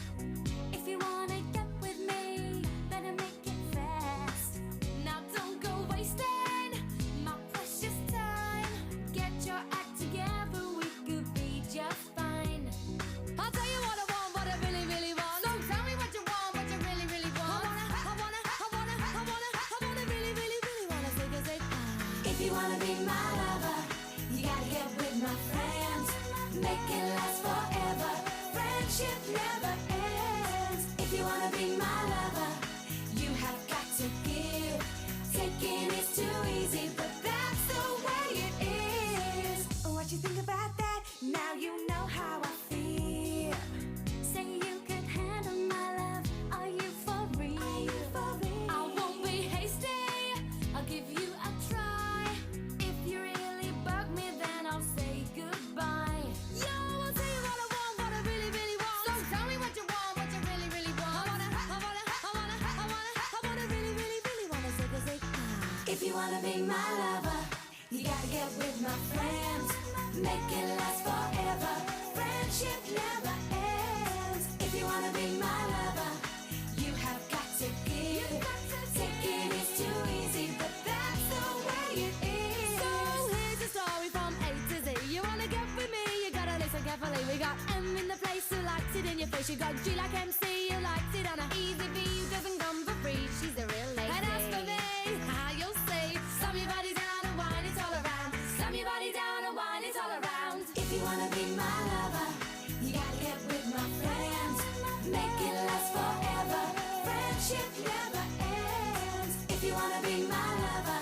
If you wanna get with me, better make it fast. Now don't go wasting my precious time. Get your act together, we could be just fine. I'll tell you what I want, what I really, really want. So tell me what you want, what you really, really want. I wanna really, really, really wanna say, if you wanna be my lover, you gotta get with my friends. Make it last forever. Friendship never ends. If you wanna be my lover, you have got to give. Taking is too easy, but that's the way it is. What you think about that? Now you know how I feel. Say you could handle my love. Are you for real? I won't be hasty. I'll give you a try. If you really bug me, then I'll say goodbye. Yo, I'll tell you what I want, what I really, really want. So tell me what you want, what you really, really want. I wanna really, really, really wanna say, if you wanna be my lover, you gotta get with my friends. Make it last forever. Friendship never ends. If you wanna be my lover, you have got to give. Taking is too easy, but that's the way it is. So here's the story from A to Z. You wanna get with me, you gotta listen carefully. We got M in the place who likes it in your face. You got G like MC, who likes it on a easy V, who doesn't come for free. She's a real lady. And as for me, you'll say, slam your body down and wine it all around. Slam your body down and wine it all around. If you wanna be my lover, you gotta get with my friends. Make it last forever. Friendship never ends. If you wanna be my lover,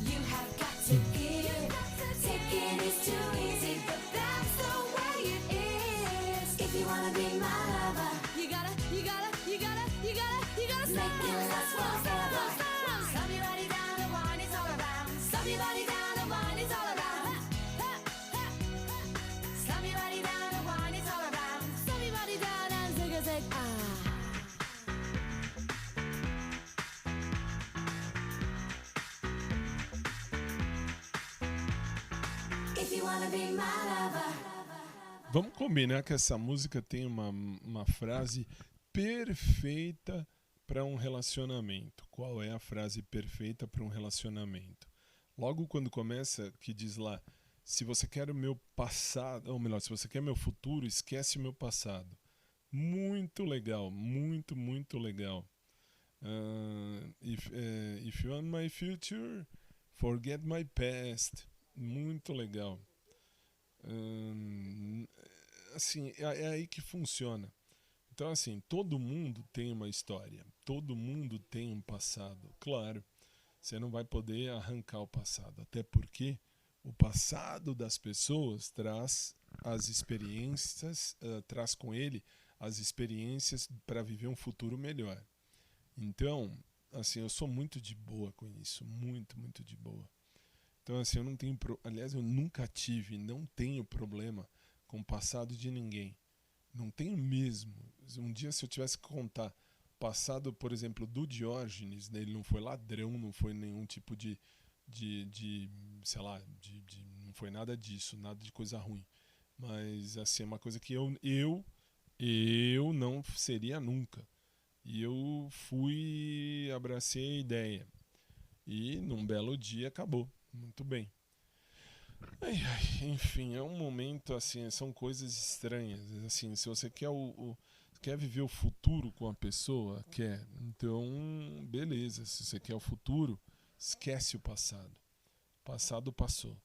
you have got to give. Taking is too easy, but that's the way it is. If you wanna be my lover, you gotta make it last forever. Slam your body down and wine it all around. Slam your body down and wine it all around. Slam your body down and wine it all around. Slam your body down and zig ah. If you wanna be my lover. Vamos combinar que essa música tem uma frase perfeita para um relacionamento. Qual é a frase perfeita para um relacionamento? Logo quando começa, que diz lá, se você quer o meu passado, ou melhor, se você quer meu futuro, esquece o meu passado. Muito legal, muito, muito legal. If you want my future, forget my past. Muito legal. Assim, é aí que funciona. Então, assim, todo mundo tem uma história, todo mundo tem um passado. Claro, você não vai poder arrancar o passado, até porque o passado das pessoas traz as experiências, traz com ele as experiências para viver um futuro melhor. Então, assim, eu sou muito de boa com isso, muito, muito de boa. Então, assim, eu não tenho, aliás, eu nunca tive, não tenho problema com o passado de ninguém. Não tenho mesmo. Um dia, se eu tivesse que contar o passado, por exemplo, do Diógenes, né, ele não foi ladrão, não foi nenhum tipo de sei lá, não foi nada disso, nada de coisa ruim. Mas, assim, é uma coisa que eu não seria nunca. E eu abracei a ideia. E num belo dia acabou. Muito bem. Enfim, é um momento assim, são coisas estranhas. Assim, se você quer viver o futuro com a pessoa, quer. Então, beleza. Se você quer o futuro, esquece o passado. O passado passou.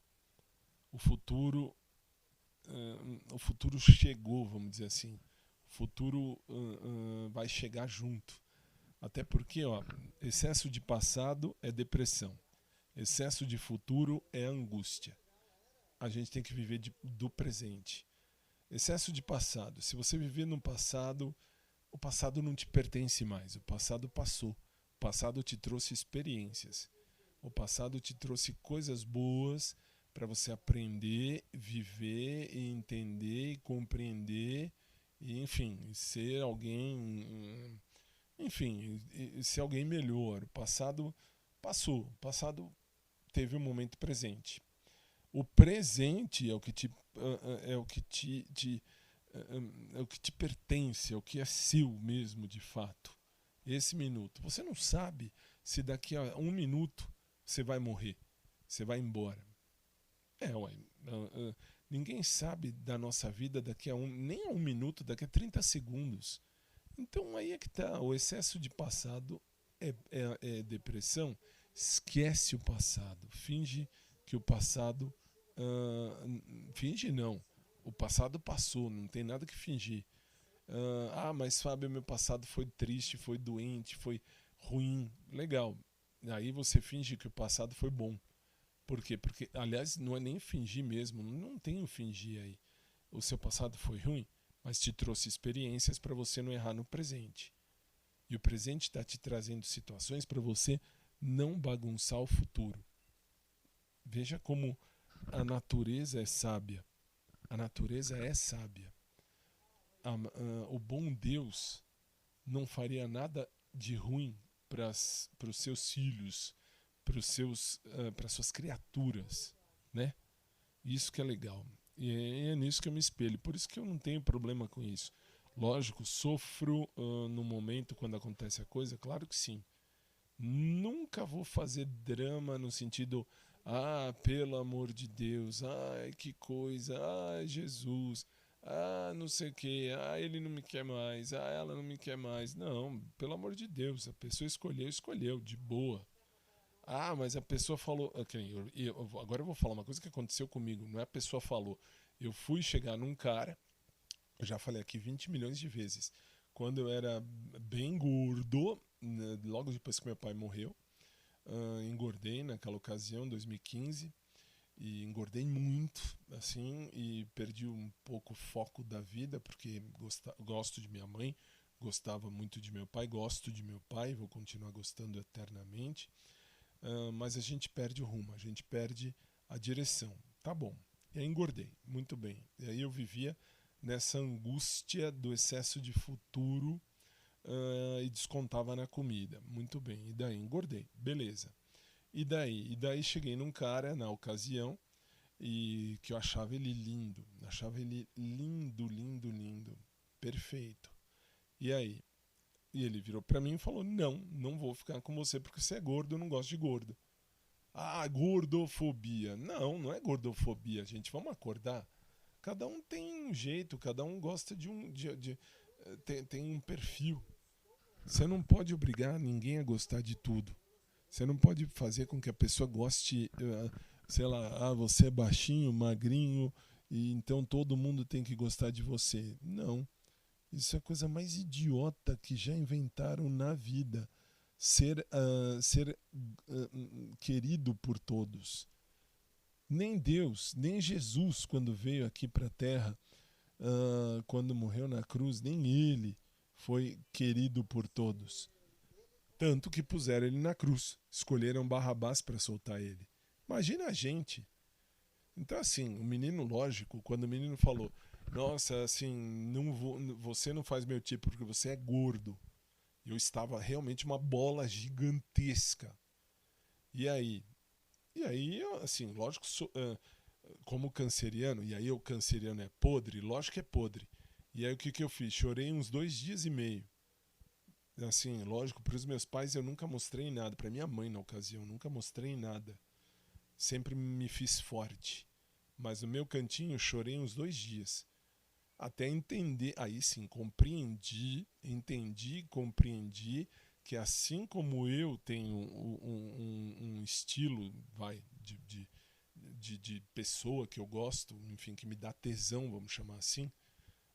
O futuro, o futuro chegou, vamos dizer assim. O futuro vai chegar junto. Até porque, ó, excesso de passado é depressão. Excesso de futuro é angústia. A gente tem que viver do presente. Excesso de passado. Se você viver no passado, o passado não te pertence mais. O passado passou. O passado te trouxe experiências. O passado te trouxe coisas boas para você aprender, viver, e entender, e compreender, e, enfim, ser alguém, enfim, ser alguém melhor. O passado passou. O passado teve um momento presente. O presente é o que te pertence, é o que é seu mesmo de fato. Esse minuto. Você não sabe se daqui a 1 minuto você vai morrer, você vai embora. Ninguém sabe da nossa vida daqui a nem a 1 minuto, daqui a 30 segundos. Então aí é que tá. O excesso de passado é depressão. Esquece o passado. Finge que o passado... finge não. O passado passou, não tem nada que fingir. Mas Fábio, meu passado foi triste, foi doente, foi ruim. Legal. Aí você finge que o passado foi bom. Por quê? Porque, aliás, não é nem fingir mesmo. Não tem o fingir aí. O seu passado foi ruim, mas te trouxe experiências para você não errar no presente. E o presente está te trazendo situações para você não bagunçar o futuro. Veja como a natureza é sábia. A natureza é sábia. O bom Deus não faria nada de ruim para os seus filhos, para suas criaturas, né? Isso que é legal. E é nisso que eu me espelho. Por isso que eu não tenho problema com isso. Lógico, sofro no momento quando acontece a coisa, claro que sim. Nunca vou fazer drama no sentido, pelo amor de Deus, ai, que coisa, ai, Jesus, não sei o que, ele não me quer mais, ela não me quer mais. Não, pelo amor de Deus, a pessoa escolheu, de boa. Mas a pessoa falou, agora eu vou falar uma coisa que aconteceu comigo, não é a pessoa falou. Eu fui chegar num cara, eu já falei aqui 20 milhões de vezes, quando eu era bem gordo, logo depois que meu pai morreu, engordei naquela ocasião, 2015, e engordei muito, assim, e perdi um pouco o foco da vida, porque gosto de minha mãe, gostava muito de meu pai, gosto de meu pai, vou continuar gostando eternamente, mas a gente perde o rumo, a gente perde a direção. Tá bom, e aí engordei, muito bem. E aí eu vivia nessa angústia do excesso de futuro, e descontava na comida. Muito bem, e daí engordei, beleza. E daí cheguei num cara na ocasião e que eu achava ele lindo, lindo, perfeito. E aí? E ele virou pra mim e falou: não vou ficar com você porque você é gordo, eu não gosto de gordo. Gordofobia. Não é gordofobia, gente, vamos acordar. Cada um tem um jeito, cada um gosta tem um perfil. Você não pode obrigar ninguém a gostar de tudo. Você não pode fazer com que a pessoa goste, sei lá, você é baixinho, magrinho, e então todo mundo tem que gostar de você. Não. Isso é a coisa mais idiota que já inventaram na vida. Ser querido por todos. Nem Deus, nem Jesus, quando veio aqui para a Terra, quando morreu na cruz, nem ele foi querido por todos. Tanto que puseram ele na cruz. Escolheram Barrabás para soltar ele. Imagina a gente. Então, assim, o menino, lógico, quando o menino falou: nossa, assim, você não faz meu tipo porque você é gordo. Eu estava realmente uma bola gigantesca. E aí, assim, lógico, como canceriano, e aí o canceriano é podre, lógico que é podre. E aí o que eu fiz? Chorei uns 2 dias e meio. Assim, lógico, para os meus pais eu nunca mostrei nada. Para minha mãe, na ocasião, nunca mostrei nada. Sempre me fiz forte. Mas no meu cantinho chorei uns 2 dias. Até entender, aí sim, compreendi que assim como eu tenho um estilo, de pessoa que eu gosto, enfim, que me dá tesão, vamos chamar assim,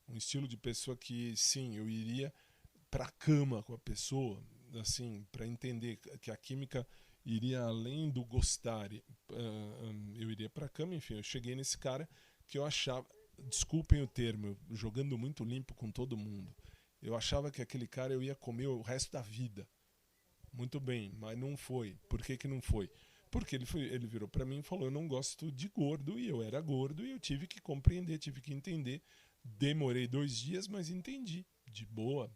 um estilo de pessoa que, sim, eu iria pra cama com a pessoa, assim, para entender que a química iria além do gostar, eu iria pra cama, enfim, eu cheguei nesse cara que eu achava, desculpem o termo, jogando muito limpo com todo mundo, eu achava que aquele cara eu ia comer o resto da vida. Muito bem, mas não foi. Por que não foi? Porque ele virou pra mim e falou, eu não gosto de gordo, e eu era gordo, e eu tive que compreender, tive que entender. Demorei 2 dias, mas entendi, de boa.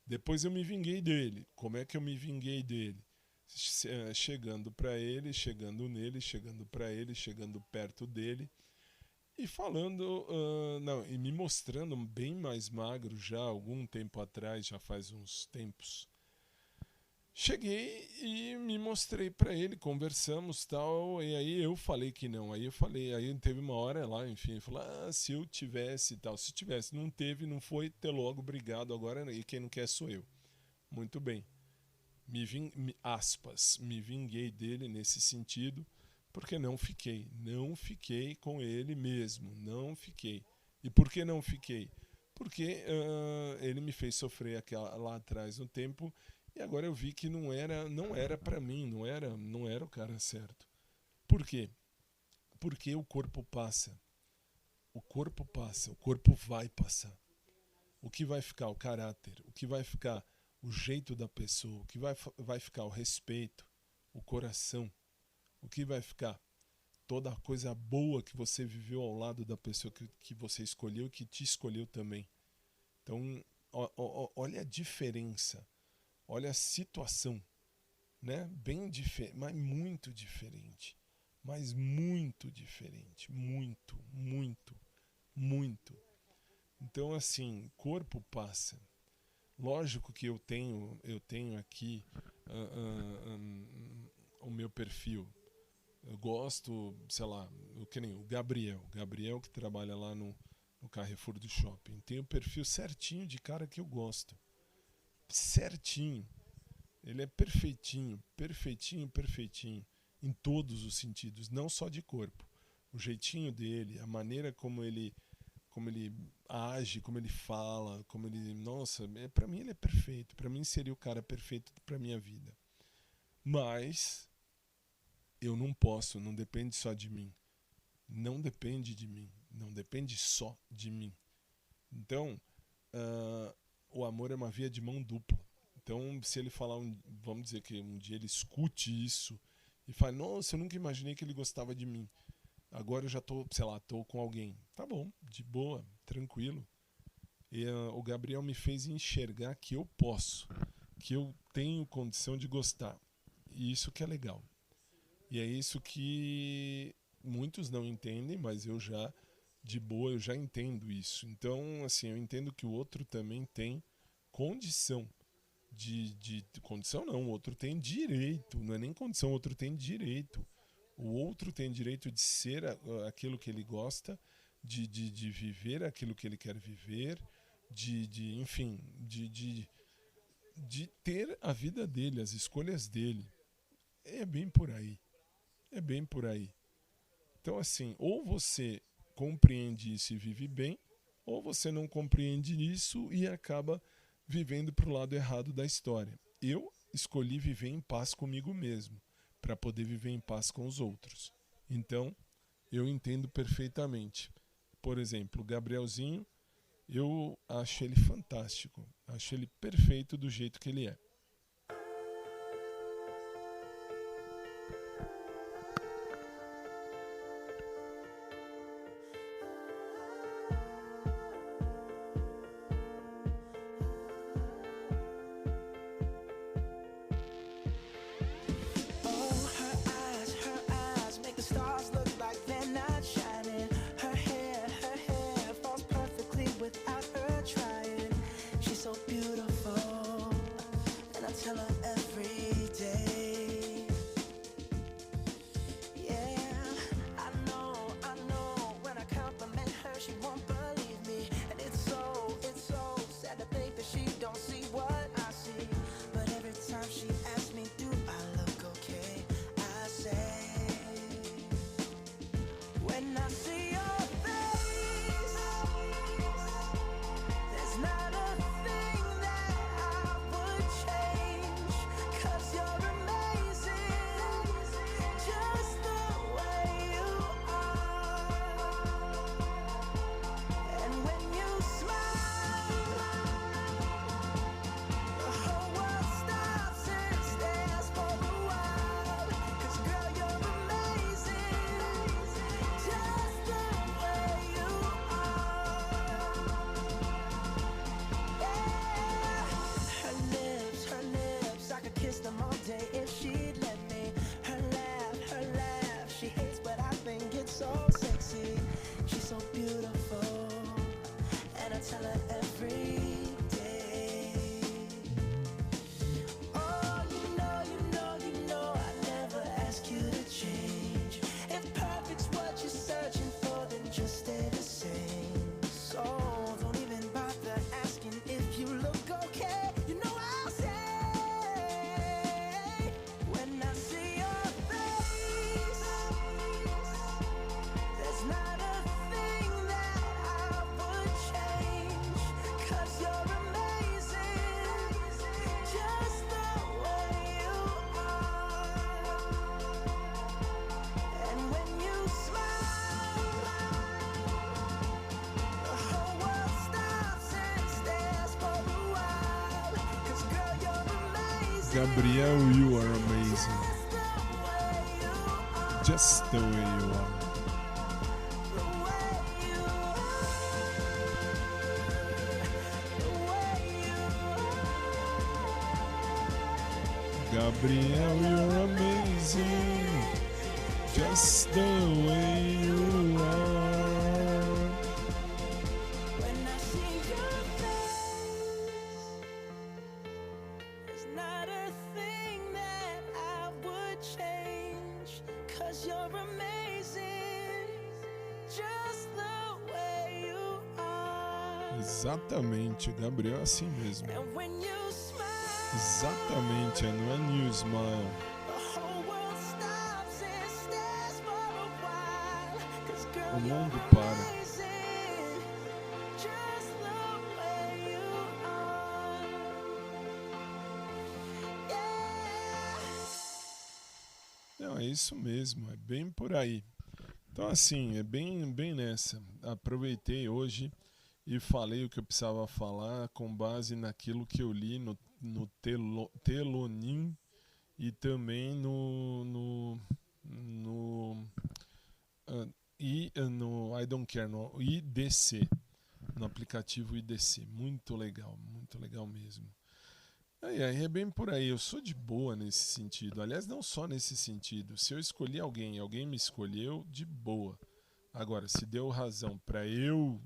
Depois eu me vinguei dele. Como é que eu me vinguei dele? Chegando pra ele, chegando nele, chegando pra ele, chegando perto dele, e falando, e me mostrando bem mais magro já algum tempo atrás, já faz uns tempos. Cheguei e me mostrei pra ele, conversamos tal, e aí eu falei que não. Aí teve uma hora lá, enfim, ele falou, se eu tivesse tal, se tivesse, não teve, não foi, até logo, obrigado, agora e quem não quer sou eu. Muito bem. Me vinguei dele nesse sentido, porque não fiquei com ele mesmo, não fiquei. E por que não fiquei? Porque ele me fez sofrer lá atrás no tempo, e agora eu vi que não era para mim, não era o cara certo. Por quê? Porque o corpo passa. O corpo vai passar. O que vai ficar? O caráter. O que vai ficar? O jeito da pessoa. O que vai ficar? O respeito. O coração. O que vai ficar? Toda a coisa boa que você viveu ao lado da pessoa que você escolheu e que te escolheu também. Então, olha a diferença. Olha a situação, né? Bem diferente, mas muito diferente. Mas muito diferente. Muito, muito, muito. Então, assim, corpo passa. Lógico que eu tenho aqui o meu perfil. Eu gosto, sei lá, que nem o Gabriel que trabalha lá no Carrefour do Shopping. Tem o perfil certinho de cara que eu gosto. Certinho. Ele é perfeitinho, em todos os sentidos, não só de corpo. O jeitinho dele, a maneira como ele age, como ele fala, nossa, pra mim ele é perfeito. Pra mim seria o cara perfeito pra minha vida. Mas eu não posso, não depende só de mim. Não depende de mim, não depende só de mim. Então, o amor é uma via de mão dupla. Então, se ele falar, vamos dizer que um dia ele escute isso e fale, nossa, eu nunca imaginei que ele gostava de mim. Agora eu já tô com alguém. Tá bom, de boa, tranquilo. E o Gabriel me fez enxergar que eu posso, que eu tenho condição de gostar. E isso que é legal. E é isso que muitos não entendem, mas eu já, de boa, eu já entendo isso. Então, assim, eu entendo que o outro também tem condição condição não, o outro tem direito, não é nem condição, o outro tem direito. O outro tem direito de ser aquilo que ele gosta, de viver aquilo que ele quer viver, enfim, de ter a vida dele, as escolhas dele. É bem por aí. Então, assim, ou você compreende isso e vive bem, ou você não compreende isso e acaba vivendo para o lado errado da história. Eu escolhi viver em paz comigo mesmo, para poder viver em paz com os outros. Então, eu entendo perfeitamente. Por exemplo, o Gabrielzinho, eu acho ele fantástico. Acho ele perfeito do jeito que ele é. Gabriel, you are amazing. Just the way you are. Gabriel, you're amazing. Just the way you are. When I see your face, there's not a thing that I would change. 'Cause you're amazing, just the way you are. Exatamente, Gabriel é assim mesmo. And when you smile, Exatamente, não é new smile. the whole world stops and stares for a while. 'Cause girl, O mundo you're para. amazing, just the way you are. Yeah. Não, é isso mesmo, é bem por aí. Então, assim, é bem nessa. Aproveitei hoje e falei o que eu precisava falar com base naquilo que eu li no Telonim e também no I Don't Care, no IDC, no aplicativo IDC. Muito legal mesmo. Aí é bem por aí, eu sou de boa nesse sentido. Aliás, não só nesse sentido. Se eu escolhi alguém me escolheu, de boa. Agora, se deu razão para eu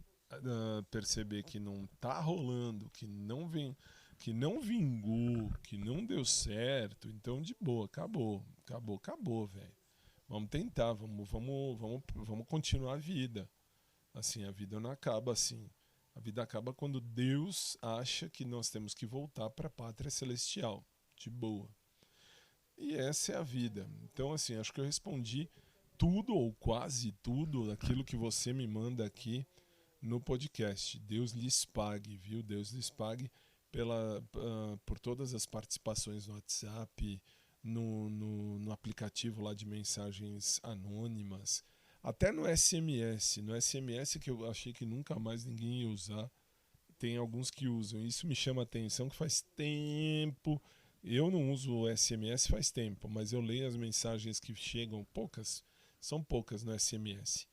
perceber que não tá rolando, que não vingou, que não deu certo, então de boa, acabou, velho. Vamos tentar, vamos continuar a vida. Assim, a vida não acaba assim. A vida acaba quando Deus acha que nós temos que voltar para a pátria celestial, de boa. E essa é a vida. Então, assim, acho que eu respondi tudo ou quase tudo daquilo que você me manda aqui no podcast. Deus lhes pague, viu? Deus lhes pague por todas as participações no WhatsApp, no aplicativo lá de mensagens anônimas, até no SMS. No SMS, que eu achei que nunca mais ninguém ia usar, tem alguns que usam. Isso me chama a atenção, que faz tempo. Eu não uso o SMS faz tempo, mas eu leio as mensagens que chegam, são poucas no SMS,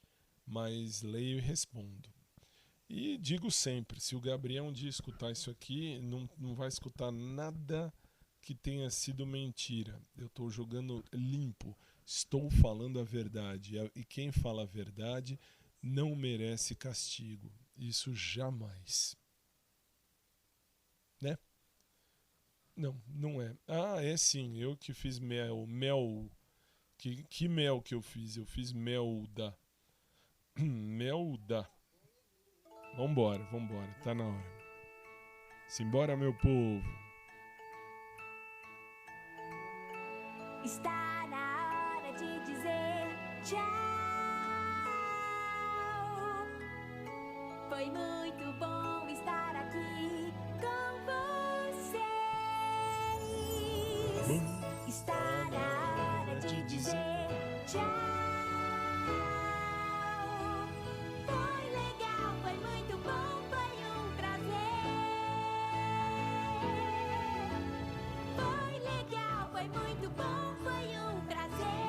mas leio e respondo. E digo sempre, se o Gabriel um dia escutar isso aqui, não vai escutar nada que tenha sido mentira. Eu estou jogando limpo, estou falando a verdade. E quem fala a verdade não merece castigo. Isso jamais. Né? Não é. Ah, é sim, eu que fiz mel. Que mel que eu fiz? Eu fiz melda. Melda. Vambora, tá na hora. Simbora, meu povo. Está na hora de dizer tchau. Foi muito bom estar aqui com vocês. Está na hora de dizer tchau. Foi legal, foi muito bom, foi um prazer. Foi legal, foi muito bom, foi um prazer.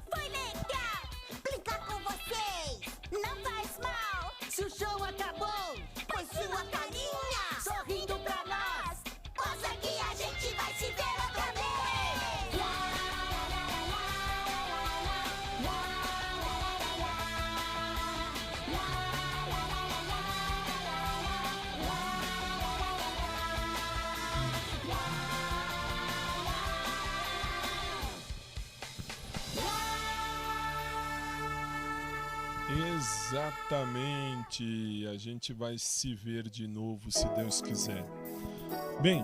Foi legal brincar com vocês. Não faz mal se o show acabou, pois sua carinha sorrindo pra nós mostra que a gente vai se ver outra vez. Lá, lá, lá, lá, lá, lá, lá, lá, lá, Exatamente. A gente vai se ver de novo, se Deus quiser. Bem,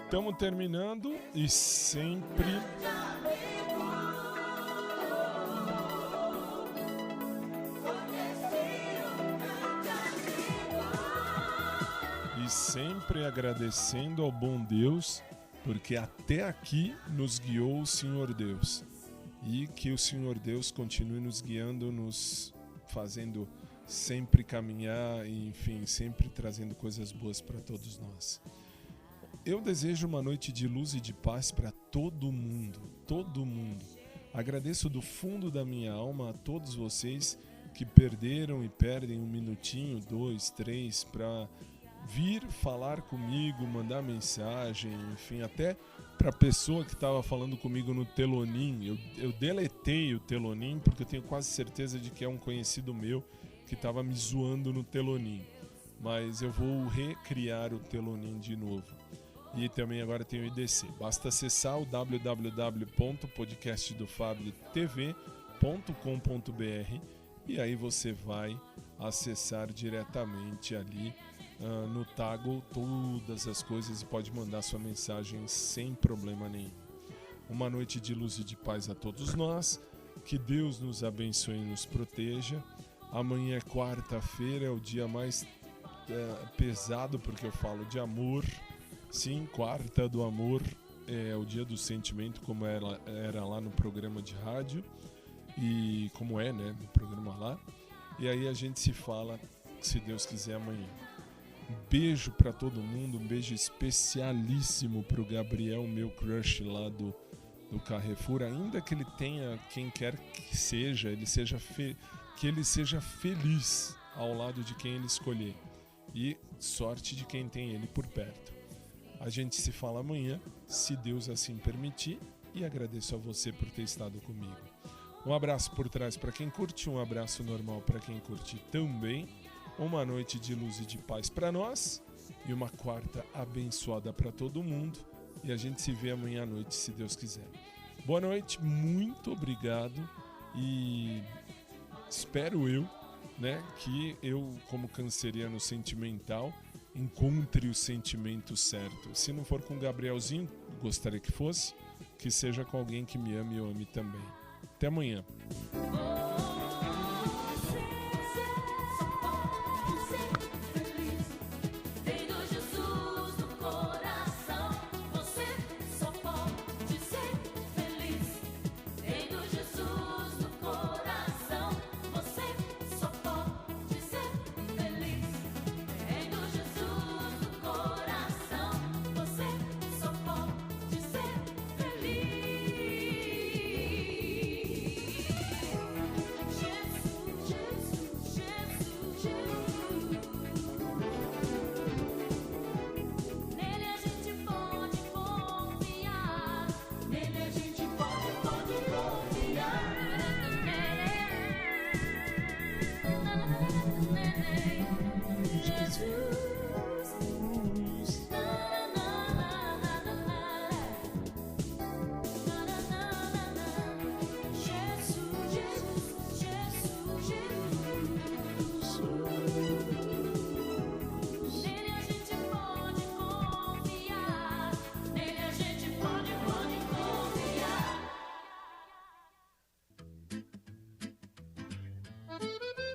estamos terminando e sempre agradecendo ao bom Deus porque até aqui nos guiou o Senhor Deus. E que o Senhor Deus continue nos guiando, nos fazendo sempre caminhar e, enfim, sempre trazendo coisas boas para todos nós. Eu desejo uma noite de luz e de paz para todo mundo, todo mundo. Agradeço do fundo da minha alma a todos vocês que perderam e perdem 1 minutinho, 2, 3 para vir falar comigo, mandar mensagem, enfim, até para a pessoa que estava falando comigo no Telonim. Eu deletei o Telonim porque eu tenho quase certeza de que é um conhecido meu que estava me zoando no Telonim. Mas eu vou recriar o Telonim de novo. E também agora tem o IDC. Basta acessar o www.podcastdofabio.tv.com.br e aí você vai acessar diretamente ali no Toggle todas as coisas e pode mandar sua mensagem sem problema nenhum. Uma noite de luz e de paz a todos nós. Que Deus nos abençoe e nos proteja. Amanhã é quarta-feira, é o dia mais pesado porque eu falo de amor. Sim, quarta do amor, é o dia do sentimento, como era lá no programa de rádio, e como é, né, no programa lá. E aí a gente se fala, se Deus quiser, amanhã. Um beijo para todo mundo, um beijo especialíssimo pro Gabriel, meu crush lá do Carrefour. Ainda que ele tenha quem quer que seja, que ele seja feliz ao lado de quem ele escolher. E sorte de quem tem ele por perto. A gente se fala amanhã, se Deus assim permitir, e agradeço a você por ter estado comigo. Um abraço por trás para quem curte, um abraço normal para quem curte também. Uma noite de luz e de paz para nós e uma quarta abençoada para todo mundo. E a gente se vê amanhã à noite, se Deus quiser. Boa noite, muito obrigado e espero eu, né, que eu, como canceriano sentimental, encontre o sentimento certo. Se não for com o Gabrielzinho, gostaria que fosse, que seja com alguém que me ame e eu ame também. Até amanhã.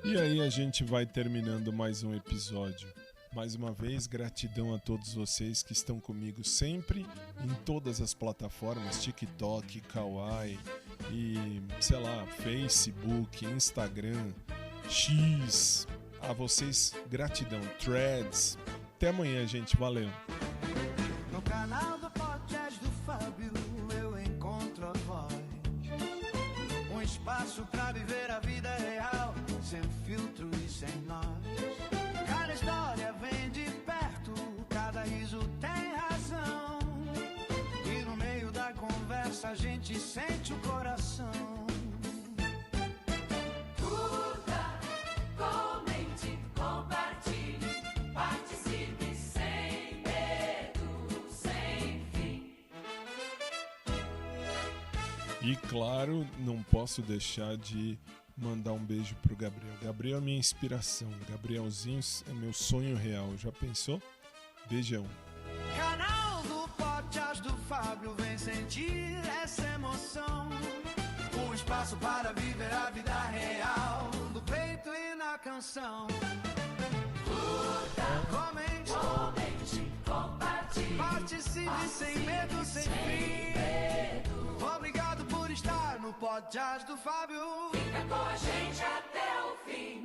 E aí a gente vai terminando mais um episódio. Mais uma vez, gratidão a todos vocês que estão comigo sempre em todas as plataformas, TikTok, Kawaii e, sei lá, Facebook, Instagram, X. A vocês, gratidão. Threads. Até amanhã, gente. Valeu. No canal do podcast do Fábio eu encontro a voz. Um espaço pra viver a vida real, sem filtro e sem nós. Cada história vem de perto, cada riso tem razão. E no meio da conversa a gente sente o coração. Curta, comente, compartilhe, participe sem medo, sem fim. E claro, não posso deixar de mandar um beijo pro Gabriel. Gabriel é minha inspiração. Gabrielzinho é meu sonho real. Já pensou? Beijão. Canal do podcast do Fábio, vem sentir essa emoção. Um espaço para viver a vida real, do peito e na canção. Curta, comente, Comente, compartilhe. Participe sem medo, sem fim. Obrigado por estar no podcast do Fábio. Fica com a gente até o fim.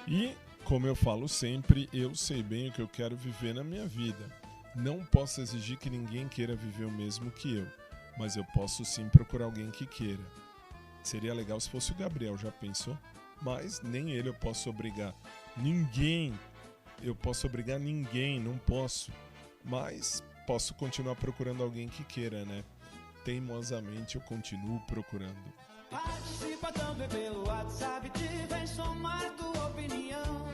E, como eu falo sempre, eu sei bem o que eu quero viver na minha vida. Não posso exigir que ninguém queira viver o mesmo que eu, mas eu posso sim procurar alguém que queira. Seria legal se fosse o Gabriel, já pensou? Mas nem ele eu posso obrigar. Ninguém. Eu posso obrigar ninguém, não posso. Mas posso continuar procurando alguém que queira, né? Teimosamente eu continuo procurando. Participa também pelo WhatsApp, te vem somar tua opinião.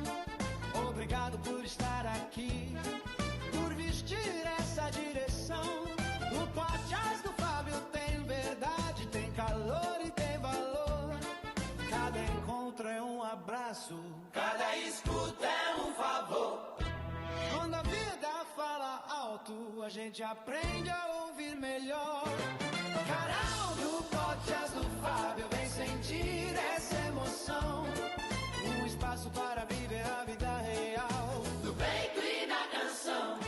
Obrigado por estar aqui, por vestir essa direção. O podcast do Fábio tem verdade, tem calor e tem valor. Cada encontro é um abraço, cada escuta é um favor. Quando a vida fala alto, a gente aprende a ouvir melhor. Canal do podcast do Fábio, vem sentir essa emoção. Um espaço para viver a vida real, Do peito e na canção.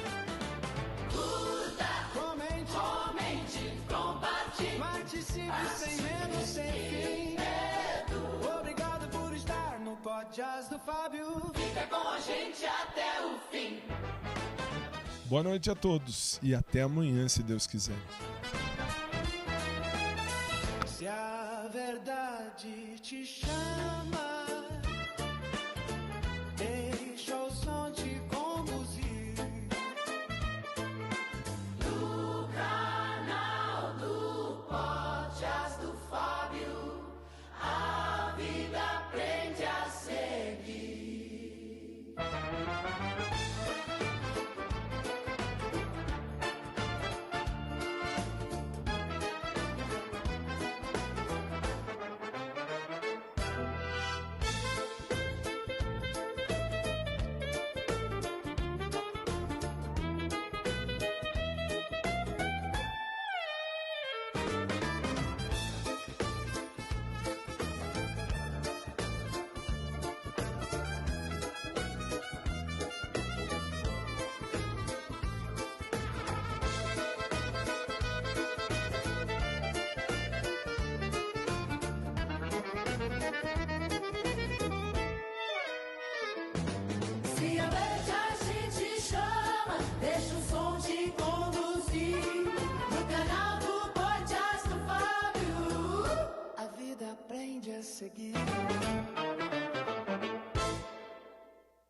Curta, comente, compartilhe. participe sem medo, sem fim. Obrigado por estar no podcast do Fábio. Fica com a gente até o fim. Boa noite a todos e até amanhã, se Deus quiser. Se a verdade te chama, deixa o som te conduzir. No canal do podcast do Fábio, a vida aprende a seguir. Se a verdade te chama, deixa o som te conduzir. No canal do podcast do Fábio. A vida aprende a seguir.